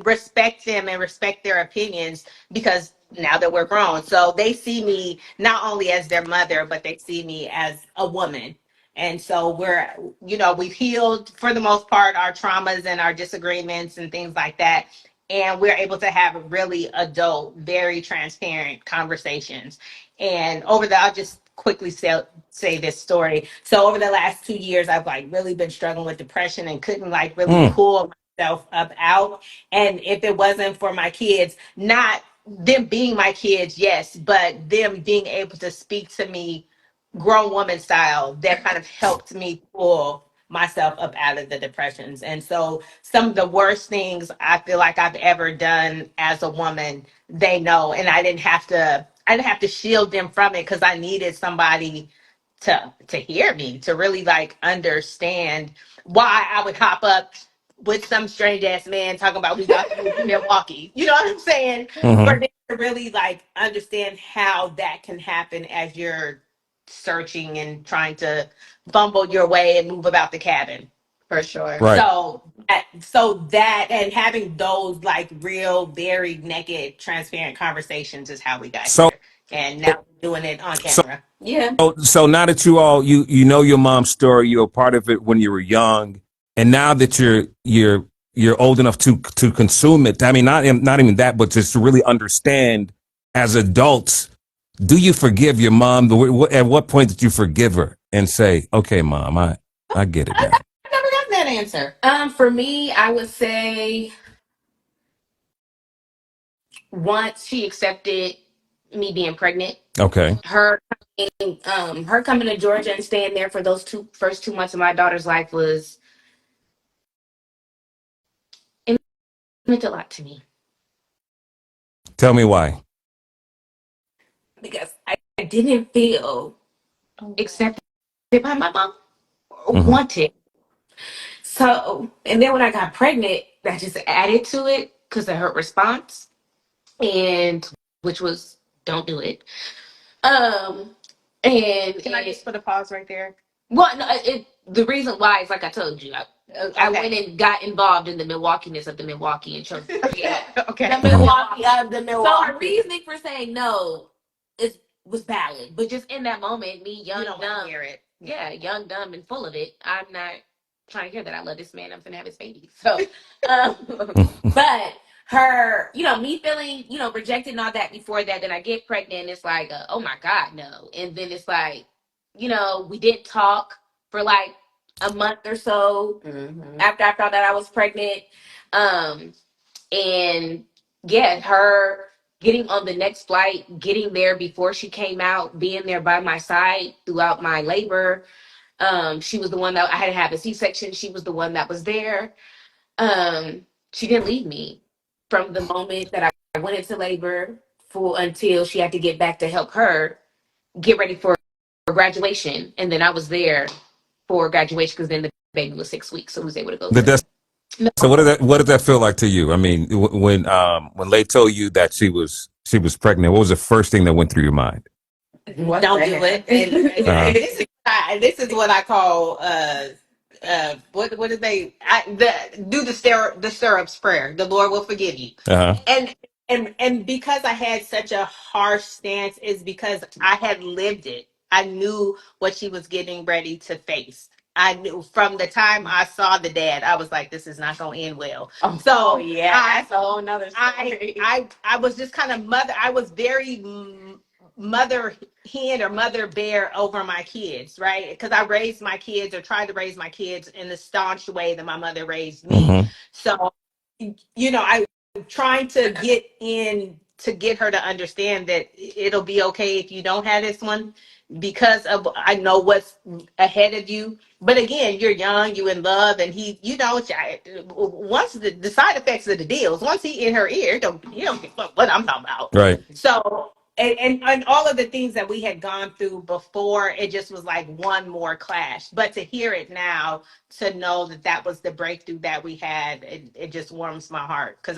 respect them and respect their opinions because now that we're grown. So they see me not only as their mother, but they see me as a woman. And so we've healed for the most part our traumas and our disagreements and things like that. And we're able to have really adult, very transparent conversations. And I'll just quickly say this story. So over the last 2 years, I've like really been struggling with depression and couldn't like really pull myself up out. And if it wasn't for my kids, not them being my kids, yes, but them being able to speak to me grown woman style, that kind of helped me pull myself up out of the depressions. And so some of the worst things I feel like I've ever done as a woman, they know. And I didn't have to shield them from it because I needed somebody to hear me, to really like understand why I would hop up with some strange ass man talking about we got to move to Milwaukee. You know what I'm saying? Mhm. For them to really like understand how that can happen as you're searching and trying to fumble your way and move about the cabin. for sure. Right. So that and having those like real, very naked, transparent conversations is how we got So here. And now we're doing it on camera. Yeah. so now that you know your mom's story, you're a part of it when you were young, and now that you're old enough to consume it. I mean, not even that, but just to really understand as adults. Do you forgive your mom? At what point did you forgive her and say, "Okay, mom, I get it now"? I never got that answer. For me, I would say once she accepted me being pregnant, Okay. her coming to Georgia and staying there for those first 2 months of my daughter's life it meant a lot to me Tell me why. because I didn't feel accepted by my mom or Hmm. wanted. So, and then when I got pregnant, that just added to it because of her response, and which was don't do it. Um, and Can I just put a pause right there? well, no, the reason why is like I told you, I Okay. went and got involved in the Milwaukee-ness of the Milwaukee and chose yeah, Okay. the Milwaukee of the Milwaukee. So her reasoning for saying no was valid, but just in that moment, me young, You don't want dumb, to hear it. yeah, young, dumb, and full of it. I'm not trying to hear that I love this man. I'm gonna have his baby. So, but her, me feeling, rejected and all that before that, then I get pregnant. It's like, oh my God, no. And then it's like, we didn't talk for like a month or so after I found out I was pregnant. Um, and yeah, her getting on the next flight, getting there before she came out, being there by my side throughout my labor. She was the one that I had to have a C-section. She was the one that was there. She didn't leave me from the moment that I went into labor for until she had to get back to help her get ready for graduation. And then I was there for graduation because then the baby was 6 weeks, so I was able to go Did to that, the. No, so what did that feel like to you? I mean, when Lay told you that she was pregnant, what was the first thing that went through your mind? Don't do it. And this is what I call what did they do the syrups prayer. The Lord will forgive you. Uh-huh. And because I had such a harsh stance is because I had lived it. I knew what she was getting ready to face. I knew from the time I saw the dad, I was like, this is not going to end well. So Yeah, that's a whole nother story. I was just kind of mother. I was very mother hen or mother bear over my kids, right? Because I raised my kids or tried to raise my kids in the staunch way that my mother raised me. Mm-hmm. So, I trying to get her to understand that it'll be okay if you don't have this one because of I know what's ahead of you. But again, you're young, you in love, and once the side effects of the deals, once he in her ear, you don't give a fuck what I'm talking about. Right. So and all of the things that we had gone through before, it just was like one more clash. But to hear it now, to know that was the breakthrough that we had, it just warms my heart because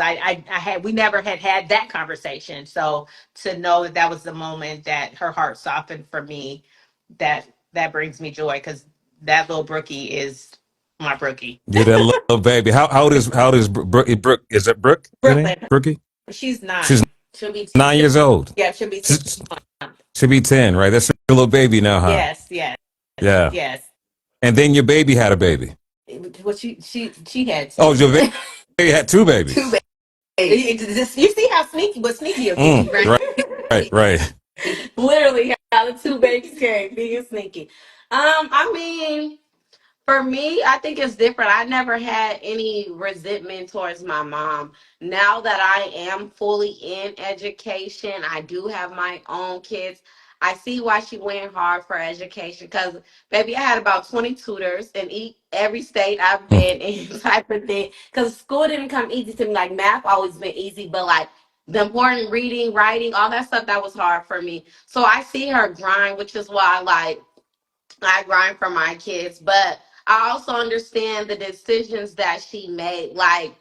we never had that conversation. So to know that was the moment that her heart softened for me, that brings me joy because that little Brookie is my Brookie. Yeah, that little baby. How old is Brooke? Is it Brooke? Your name? Brooklyn, Brookie? she's She's 9. She'll be 9 years old. yeah, she'll be 10. She'll be 10, right? That's your little baby now, huh? Yes, yes, Yeah. yes. And then your baby had a baby. Well, she had Oh, 2. your baby had two babies. 2 babies. You see how sneaky will get you, right? Right. Literally how the two babies came, being sneaky. I mean, for me, I think it's different. I never had any resentment towards my mom. Now that I am fully in education, I do have my own kids. I see why she went hard for education because, baby, I had about 20 tutors in every state I've been in, type of thing. Because school didn't come easy to me. Like, math always been easy, but like the important reading, writing, all that stuff, that was hard for me. So I see her grind, which is why, like, I grind for my kids, but I also understand the decisions that she made. Like,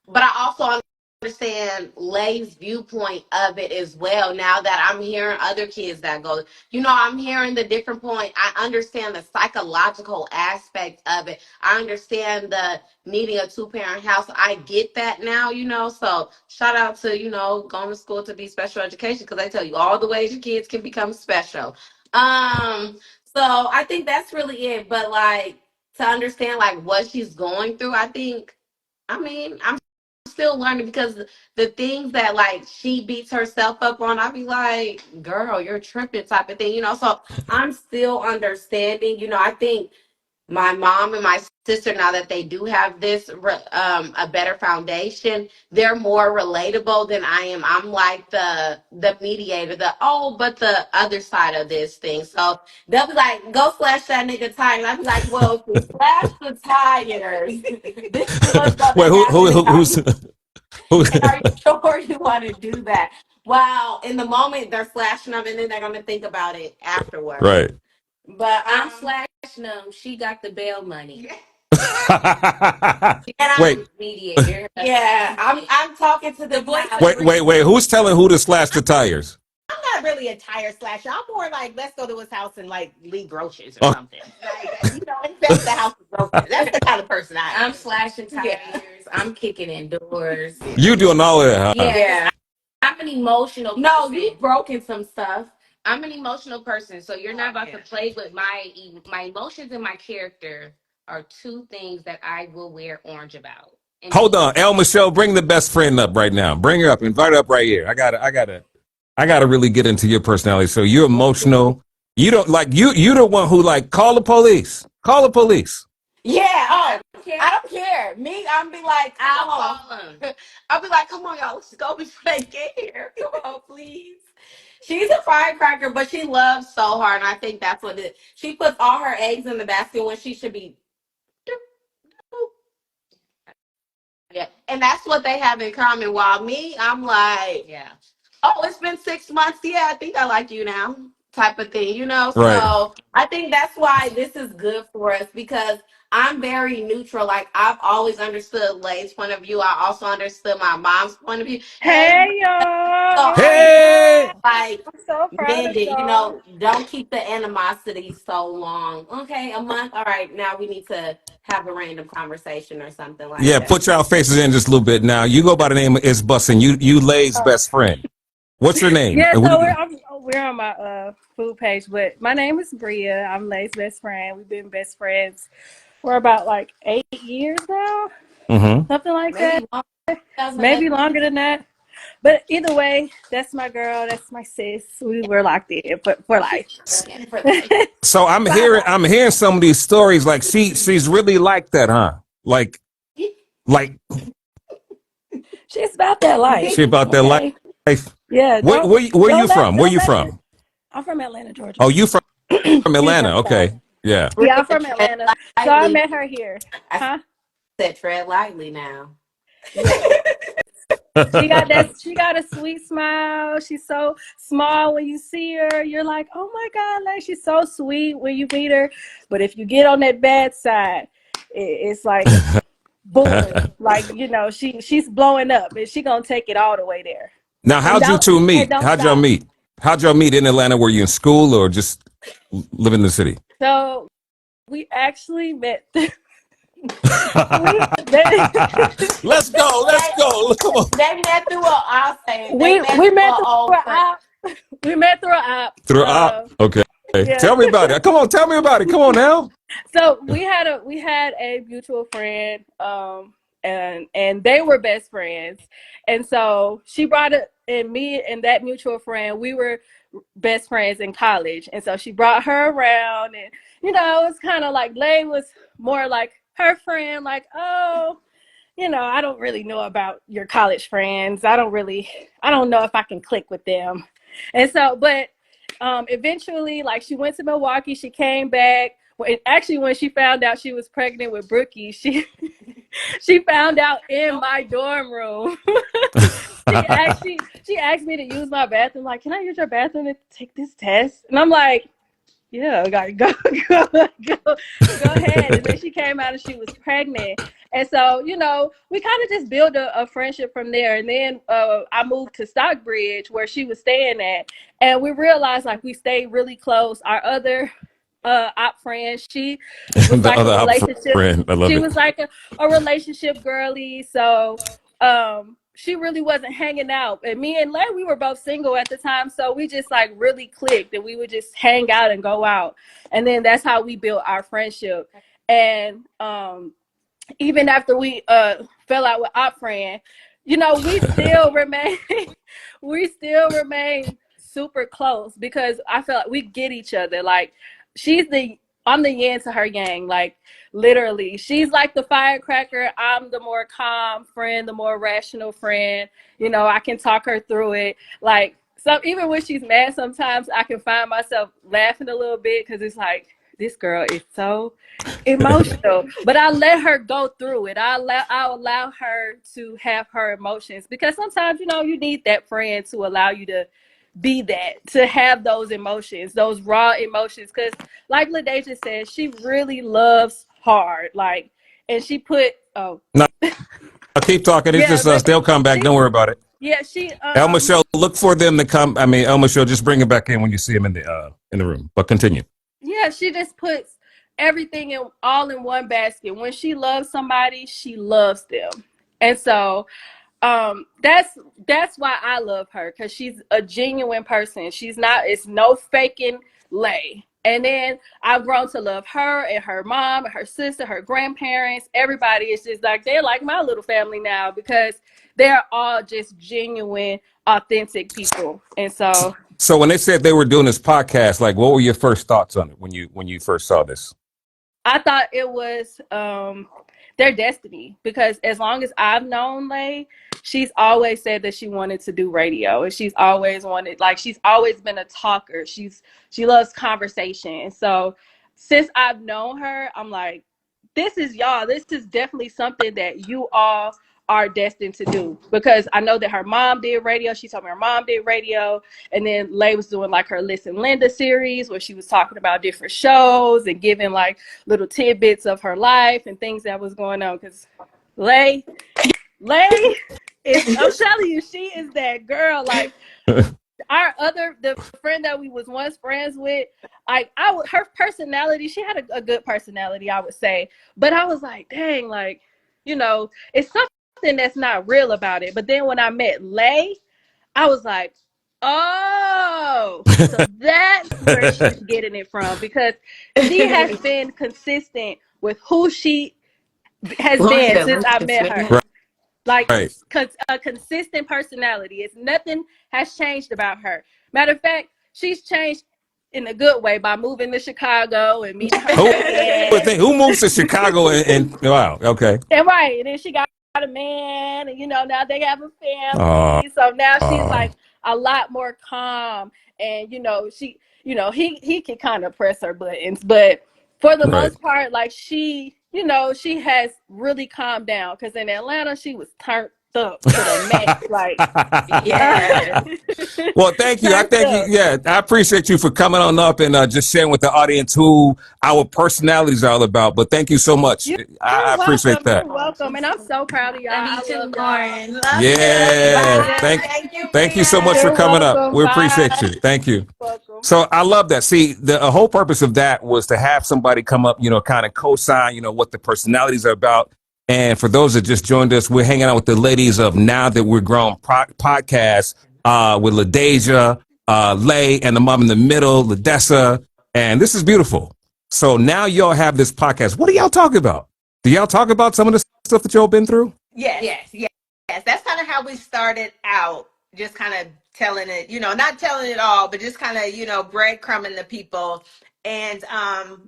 but I also understand Lay's viewpoint of it as well. Now that I'm hearing other kids that go, I'm hearing the different point. I understand the psychological aspect of it. I understand the needing a two-parent house. I get that now, So shout out to, going to school to be special education because I tell you all the ways your kids can become special. So I think that's really it. But like to understand like what she's going through, I'm still learning because the things that like she beats herself up on, I be like, girl, you're tripping type of thing. So I'm still understanding. I think my mom and my sister, now that they do have this a better foundation, they're more relatable than I am. I'm like the mediator, but the other side of this thing. So they'll be like, go slash that nigga tire. And I'll be like, well, if you slash the tires, this is what's gonna Wait, happen. who And are you sure you want to do that? Well, in the moment they're slashing them, and then they're gonna think about it afterwards. right. But I'm slashing them. She got the bail money. and Wait, I'm Mediator. yeah, I'm talking to the voice. wait. Who's telling who to slash the tires? I'm not really a tire slasher. I'm more like, let's go to his house and like leave groceries or Oh, something. Like, infest the house with groceries. That's the kind of person I am. I'm slashing tires. Yeah. I'm kicking indoors. you doing all of that, huh? Yeah, I'm an emotional person. No, you've broken some stuff. I'm an emotional person, so you're not about to play with my emotions and my character are two things that I will wear orange about. And Hold on, El Michelle, bring the best friend up right now. Bring her up. Invite her up right here. I gotta really get into your personality. So you're emotional. You don't like you the one who like call the police. Call the police. Yeah. Oh, yeah, I don't care. Me, I'm be like, I'll come on. call them. I'll be like, come on, y'all, let's go before they get here. Come on, please. She's a firecracker, but she loves so hard, and I think that's what it. She puts all her eggs in the basket when she should be. Yeah, and that's what they have in common. While me, I'm like, Yeah. oh, it's been 6 months. Yeah, I think I like you now, type of thing, you know? Right. So I think that's why this is good for us because I'm very neutral. Like, I've always understood Lay's point of view. I also understood my mom's point of view. Hey Hey, y'all, so it's I Hey. Bria. like I'm so proud mend of it, y'all. don't keep the animosity so long. Okay, a month. All right, now we need to have a random conversation or something like Yeah, that. put y'all faces in just a little bit now. You go by the name of It's Bussin'. You Lay's Uh, best friend. What's your name? yeah, so we're on my food page, but my name is Bria. I'm Lay's best friend. We've been best friends for about like 8 years now, Mm-hmm. something like Maybe that. long, Maybe longer than that. But either way, that's my girl. That's my sis. We were locked in for life. for life. So Bye bye. I'm hearing some of these stories like she's really like that, huh? Like She's about that life. she about that Okay. life. Yeah. Where you from? Where Don't you let it. from? I'm from Atlanta, Georgia. Oh, you from She's Atlanta. from South. Okay. Yeah. Yeah, I'm Tread from Atlanta. So I lightly. met her here. I Huh? said tread lightly now. She got a sweet smile. She's so small when you see her. You're like, oh my God, like she's so sweet when you meet her. But if you get on that bad side, it's like boom. Like, she's blowing up and she gonna take it all the way there. Now, And how'd you two meet? don't How'd y'all stop. meet? How'd y'all meet in Atlanta? Were you in school or just living in the city? So we actually met. Let's go. Let's go. Come on. They met through I'll say it, they we met we through met an through old an friend. app. We met through an app. Through up. Okay. Yeah. Tell me about it. Come on. Tell me about it. Come on now. So we had a mutual friend, and they were best friends, and so she brought it, and me and that mutual friend, we were best friends in college, and so she brought her around, and it's kind of like Lay was more like her friend, like, oh, I don't really know about your college friends. I don't know if I can click with them. And so, but eventually, like, she went to Milwaukee, she came back. Actually, when she found out she was pregnant with Brookie, she found out in my dorm room. She asked me to use my bathroom. Like, can I use your bathroom to take this test? And I'm like, yeah, go ahead. And then she came out and she was pregnant. And so, we kind of just built a friendship from there. And then I moved to Stockbridge where she was staying at. And we realized like we stayed really close. Our other op friend, she was The like a other op relationship. friend. I love She it. was like a relationship girly. So she really wasn't hanging out. And me and Lay, we were both single at the time. So we just like really clicked and we would just hang out and go out. And then that's how we built our friendship. And even after we fell out with op friend, we still remain super close because I feel like we get each other. Like, she's the I'm the yin to her yang. Like literally, she's like the firecracker. I'm the more calm friend, the more rational friend. You know, I can talk her through it. Like even when she's mad, sometimes I can find myself laughing a little bit because it's like this girl is so emotional. But I let her go through it. I'll allow her to have her emotions because sometimes, you know, you need that friend to allow you to be that, to have those emotions, those raw emotions. Because like LaDeja said, she really loves hard. Like, and she put, oh. No, I'll keep talking. It's Yeah, just us. They'll come back. Don't worry about it. Yeah, she El Michelle, look for them to come. I mean, El Michelle, just bring it back in when you see them in the room. But continue. Yeah, she just puts everything in all in one basket. When she loves somebody, she loves them. And so that's why I love her, because she's a genuine person. It's no faking Lay. And then I've grown to love her and her mom and her sister, her grandparents. Everybody is just like, they're like my little family now because they're all just genuine, authentic people. And so when they said they were doing this podcast, like, what were your first thoughts on it when you first saw this? I thought it was their destiny, because as long as I've known Lay, she's always said that she wanted to do radio, and she's always been a talker. She loves conversation. And so since I've known her, I'm like, this is definitely something that you all are destined to do, because I know that her mom did radio. She told me her mom did radio, and then Lay was doing like her Listen Linda series where she was talking about different shows and giving like little tidbits of her life and things that was going on. Because Lay is, I'm telling you, she is that girl. Like the friend that we was once friends with, like her personality, she had a good personality, I would say. But I was like, dang, like, you know, it's something that's not real about it. But then when I met Lay, I was like, oh, so that's where she's getting it from, because she has been consistent with who she has been since I met her. Like a consistent personality. It's nothing has changed about her. Matter of fact, she's changed in a good way by moving to Chicago and meeting her man. Who moves to Chicago and wow, okay. And right, and then she got a man, and you know, now they have a family. So now she's like a lot more calm, and you know, he can kind of press her buttons, but for the most part, like she has really calmed down, because in Atlanta she was turned up to the max. Like, yeah. Well, thank you. I thank you. Yeah, I appreciate you for coming on up and just sharing with the audience who our personalities are all about. But thank you so much. I appreciate that. You're welcome, and I'm so proud of y'all. I love y'all. Yeah, thank you so much for coming up. We appreciate you. Thank you. So I love that. See, the whole purpose of that was to have somebody come up, you know, kind of co-sign, you know, what the personalities are about. And for those that just joined us, we're hanging out with the ladies of Now That We're Grown podcast with LaDeja, Lay, and the mom in the middle, LaDessa. And this is beautiful. So now y'all have this podcast. What do y'all talk about? Do y'all talk about some of the stuff that y'all been through? Yes. That's kind of how we started out, just kind of telling it, you know, not telling it all, but just kind of, you know, breadcrumbing the people. And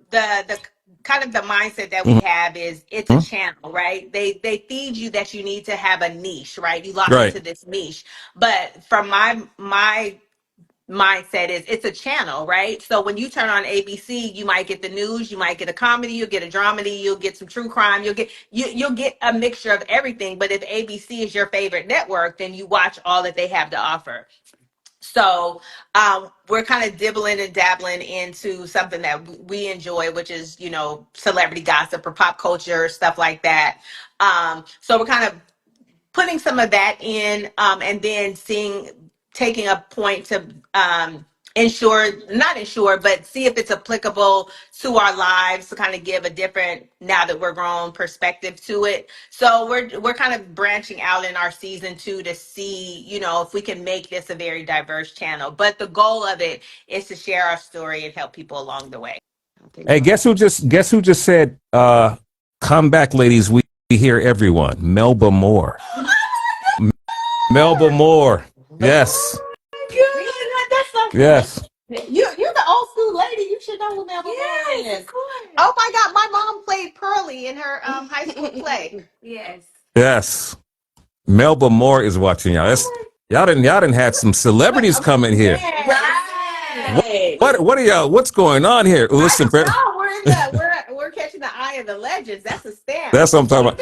the kind of the mindset that we have is it's a channel, right? They feed you that you need to have a niche, right? You lock into this niche. But from my mindset is it's a channel, right? So when you turn on ABC, you might get the news, you might get a comedy, you'll get a dramedy, you'll get some true crime, you'll get a mixture of everything. But if ABC is your favorite network, then you watch all that they have to offer. So we're kind of dibbling and dabbling into something that we enjoy, which is, you know, celebrity gossip or pop culture, stuff like that. So we're kind of putting some of that in, and then taking a point to but see if it's applicable to our lives, to kind of give a different Now That We're Grown perspective to it. So we're kind of branching out in our season 2 to see, you know, if we can make this a very diverse channel. But the goal of it is to share our story and help people along the way. Hey, guess who just said, come back, ladies, we hear everyone. Melba Moore. Melba Moore. Yes. Oh, Yes. You're the old school lady. You should know who Melba Moore is. Yes, of course. Oh my God, my mom played Pearlie in her high school play. Yes. Yes. Melba Moore is watching y'all. That's y'all didn't had some celebrities come in here. Right. What are y'all? What's going on here? Listen, No, we're catching the eye of the legends. That's a stamp. that's what I'm talking about.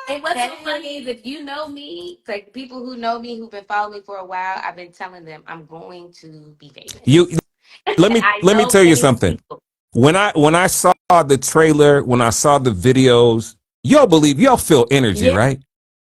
And what's so funny is if you know me, like people who know me who've been following me for a while, I've been telling them I'm going to be famous. You I let me know tell you famous something. people. When I saw the trailer, when I saw the videos, y'all feel energy, Yeah. right?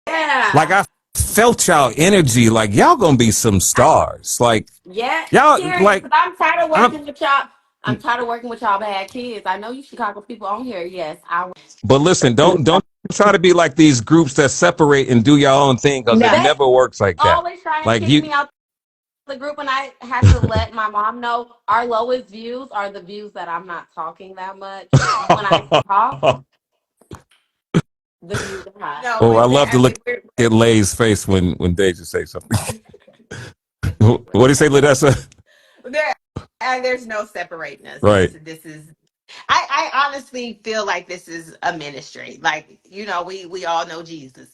Yeah. Like I felt y'all energy. Like y'all gonna be some stars. Like Yeah. y'all Serious. like 'Cause I'm tired of I'm. working with y'all. I'm tired of working with y'all bad kids. I know you Chicago people on here. Yes, I. But listen, don't try to be like these groups that separate and do your own thing because it No. They never works like that. always trying to Like kick you. me out the group, and I had to let my mom know our lowest views are the views that I'm not talking that much. When I talk, the views are high. No, Oh, I listen. love to I look mean, we're at Lay's face when Deja say something. What do you say, Ladessa? there. There's no separating us. Right. This is. I honestly feel like this is a ministry. Like we all know Jesus,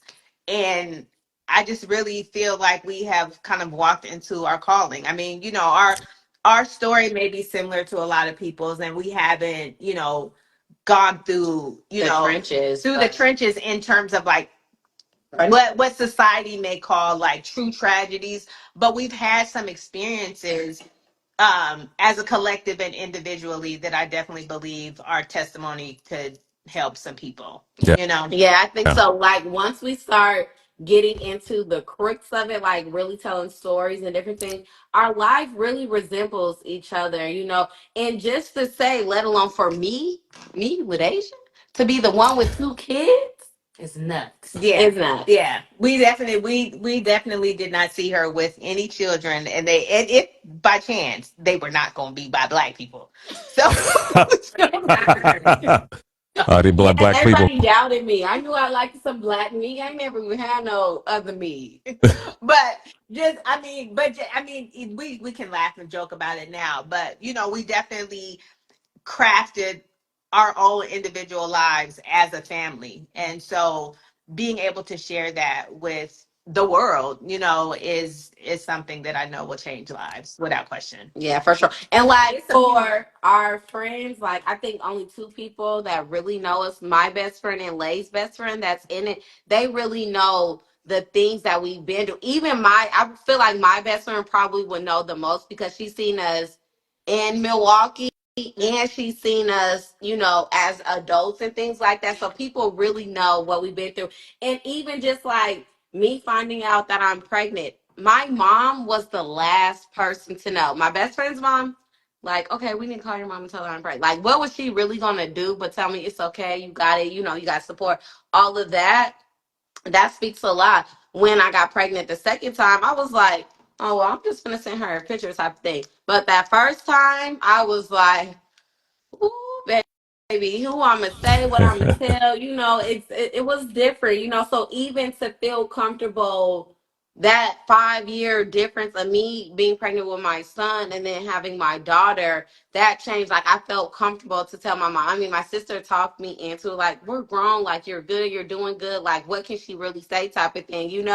and I just really feel like we have kind of walked into our calling. I mean, our story may be similar to a lot of people's, and we haven't gone through Trenches, through the trenches in terms of like what society may call like true tragedies, but we've had some experiences as a collective and individually that I definitely believe our testimony could help some people. Yeah. Yeah, I think Yeah. so. Like once we start getting into the crux of it, like really telling stories and different things, our life really resembles each other, And just to say, let alone for me with Asia, to be the one with two kids, it's nuts. Yeah. It's nuts. Yeah, we definitely did not see her with any children, and if by chance they were not going to be by Black people. So The Yeah, black people. everybody doubted me. I knew I liked some black meat. I never even had no other meat. but we can laugh and joke about it now, but we definitely crafted our own individual lives as a family. And so being able to share that with the world, is something that I know will change lives without question. Yeah, for sure. And like for our friends, like I think only two people that really know us, my best friend and Lay's best friend that's in it, they really know the things that we've been through. Even I feel like my best friend probably would know the most because she's seen us in Milwaukee and she's seen us, as adults and things like that. So people really know what we've been through. And even just like me finding out that I'm pregnant, my mom was the last person to know. My best friend's mom, like, okay, we need to call your mom and tell her I'm pregnant. Like, what was she really gonna do but tell me it's okay, you got it, you got support, all of that. That speaks a lot. When I got pregnant the second time, I was like, oh, well, I'm just gonna send her a picture type of thing. But that first time, I was like, ooh, baby, who I'm gonna say, what I'm gonna tell, it was different, So even to feel comfortable, that 5 year difference of me being pregnant with my son and then having my daughter, that changed. Like I felt comfortable to tell my mom. I mean, my sister talked me into like, we're grown, like you're good, you're doing good. Like, what can she really say, type of thing.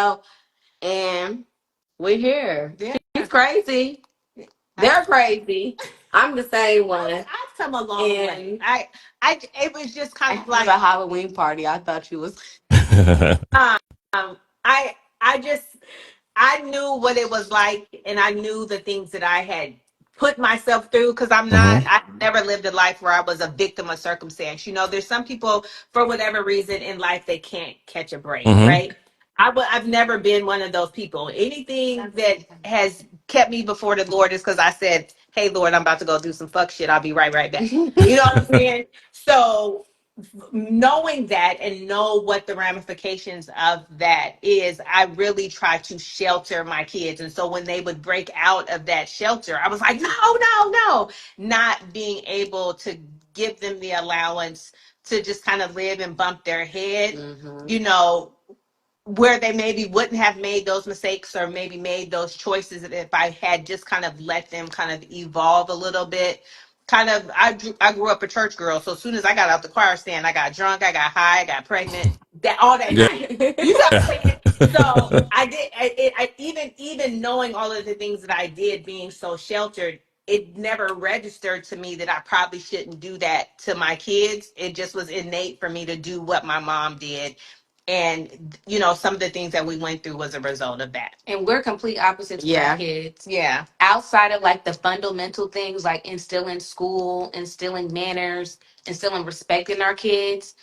And we're here. Yeah. She's crazy. They're crazy. I'm the same one. I've come a long way. It was just kind of like a Halloween party. I thought you was. um, I just I knew what it was like, and I knew the things that I had put myself through because I never lived a life where I was a victim of circumstance. There's some people for whatever reason in life they can't catch a break, right? I've never been one of those people. Anything that has kept me before the Lord is because I said, "Hey, Lord, I'm about to go do some fuck shit. I'll be right back." You know what I'm saying? So knowing that and know what the ramifications of that is, I really try to shelter my kids. And so when they would break out of that shelter, I was like, no, no, no, not being able to give them the allowance to just kind of live and bump their head, where they maybe wouldn't have made those mistakes or maybe made those choices if I had just kind of let them kind of evolve a little bit. Kind of, I grew up a church girl, so as soon as I got out the choir stand, I got drunk, I got high, I got pregnant, that all that Yeah. night. You know what I'm saying? So I did. Even knowing all of the things that I did, being so sheltered, it never registered to me that I probably shouldn't do that to my kids. It just was innate for me to do what my mom did, and some of the things that we went through was a result of that. And we're complete opposites with our kids. Yeah. Outside of like the fundamental things like instilling school, instilling manners, instilling respect in our kids,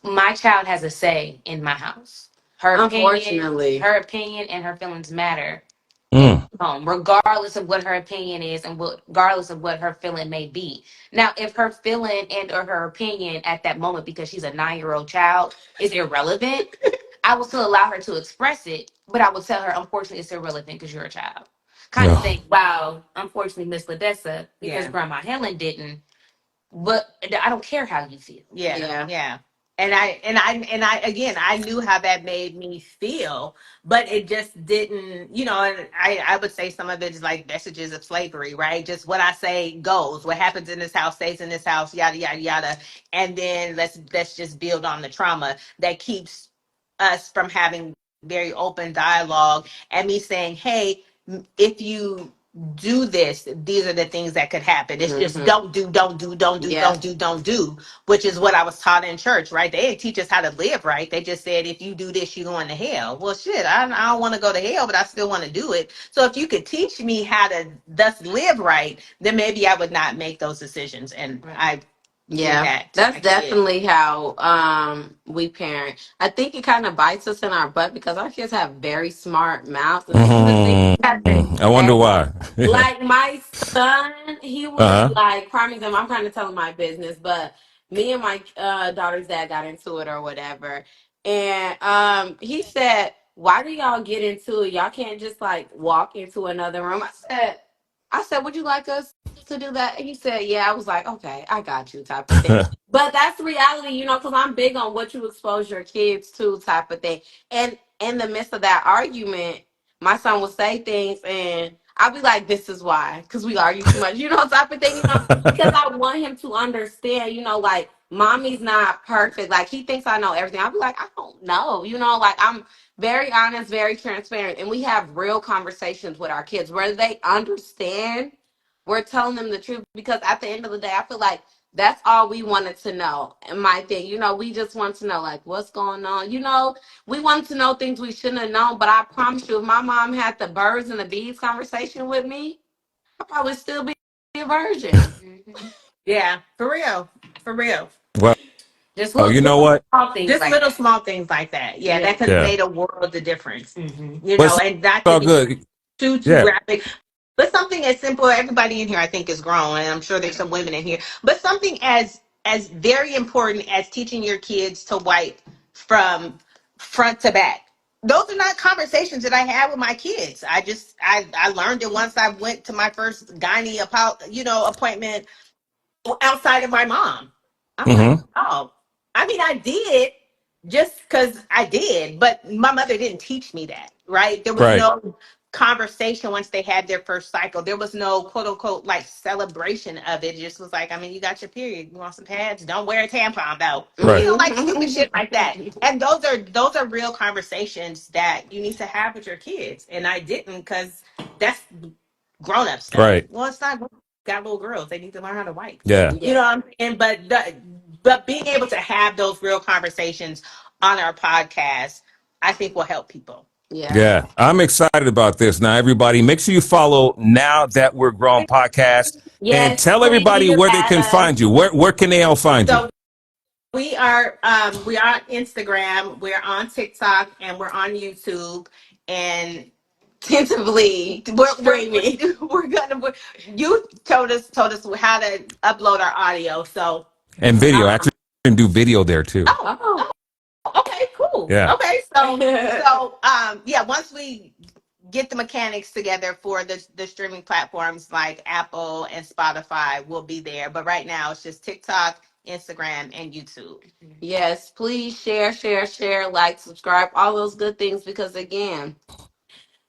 my child has a say in my house. Unfortunately. Her opinion and her feelings matter in Mm. home, regardless of what her opinion is and regardless of what her feeling may be. Now, if her feeling and or her opinion at that moment, because she's a 9-year-old child, is irrelevant, I will still allow her to express it, but I will tell her, unfortunately, it's irrelevant because you're a child. Kind of Yeah. thing. Wow, unfortunately, Miss Ladessa, because Yeah. Grandma Helen didn't. But I don't care how you feel. Yeah. And I again, I knew how that made me feel, but it just didn't, and I would say some of it is like messages of slavery, right? Just what I say goes. What happens in this house stays in this house, yada yada yada. And then let's just build on the trauma that keeps us from having very open dialogue and me saying, hey, if you do this, these are the things that could happen. It's just don't do, don't do, don't do, don't do, don't do, which is what I was taught in church, right? They didn't teach us how to live right. They just said, if you do this, you're going to hell. Well, shit, I don't want to go to hell, but I still want to do it. So if you could teach me how to thus live right, then maybe I would not make those decisions. And I Yeah, that's definitely how we parent. I think it kind of bites us in our butt because our kids have very smart mouths, and some of the things that they I wonder say, why. like my son, he was Uh-huh. like, prime example, I'm kind of telling my business, but me and my daughter's dad got into it or whatever. And he said, why do y'all get into it? Y'all can't just like walk into another room. I said, would you like us to do that? He said, yeah. I was like, okay, I got you type of thing. But that's the reality, because I'm big on what you expose your kids to type of thing. And in the midst of that argument, my son will say things and I'll be like, this is why, because we argue too much, type of thing, because I want him to understand, like mommy's not perfect. Like he thinks I know everything. I'll be like, I don't know, like I'm very honest, very transparent. And we have real conversations with our kids where they understand we're telling them the truth, because at the end of the day, I feel like that's all we wanted to know. And my thing, we just want to know like what's going on. We wanted to know things we shouldn't have known. But I promise you, if my mom had the birds and the bees conversation with me, I'd probably still be a virgin. Yeah, for real. For real. Well, Just you know little what? small things Just like little that. small things like that. Yeah, that could have Yeah. made a world of difference. But it's And not to all be good. too Yeah. graphic, but something as simple. Everybody in here, I think, is grown, and I'm sure there's some women in here. But something as very important as teaching your kids to wipe from front to back. Those are not conversations that I had with my kids. I learned it once I went to my first gynae appointment outside of my mom. I'm like, Mm-hmm. oh, I mean, I did just because I did, but my mother didn't teach me that, right? There was Right. no conversation once they had their first cycle. There was no quote unquote like celebration of it. It just was like, I mean, you got your period. You want some pads? Don't wear a tampon though. Right. Like stupid shit like that. And those are real conversations that you need to have with your kids. And I didn't, because that's grown up stuff. Right. Well, it's not got little girls. They need to learn how to wipe. Yeah. You know what I'm saying? But being able to have those real conversations on our podcast, I think will help people. Yeah. I'm excited about this. Now, everybody, make sure you follow Now That We're Grown podcast and Yes, tell everybody please where they add can us. find you. Where can they all find you? So we are on Instagram, we're on TikTok, and we're on YouTube. And tentatively we're gonna you told us how to upload our audio. So And video. Actually, you can do video there too. oh, okay, cool. Yeah. Okay, so yeah, once we get the mechanics together for the streaming platforms like Apple and Spotify, we'll be there. But right now it's just TikTok, Instagram, and YouTube. Yes, please share, like, subscribe, all those good things because again,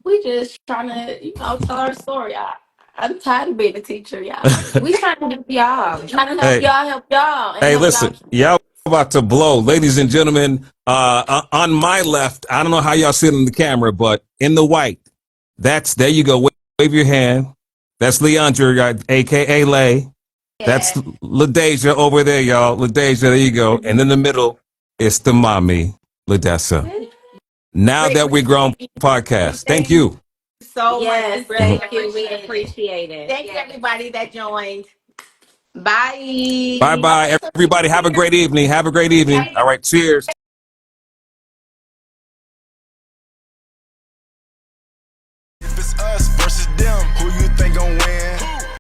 we just trying to, tell our story. I'm tired of being a teacher, y'all. We trying to help y'all. Trying to help Hey, y'all, and hey, help y'all. listen, y'all about to blow, ladies and gentlemen. On my left, I don't know how y'all sit in the camera, but in the white, there you go. Wave your hand. That's Leandra, aka Lay. That's Yeah. LaDeja over there, y'all. LaDeja, there you go. And in the middle, it's the mommy, LaDessa. Now Rick, that we're grown podcast. Thank thank you you. so much. We Yes, really thank you. We appreciate it. appreciate it. Thank you, everybody that joined. Bye. Bye bye, Okay, so everybody. Have a great evening. Have a great evening. All right. Cheers.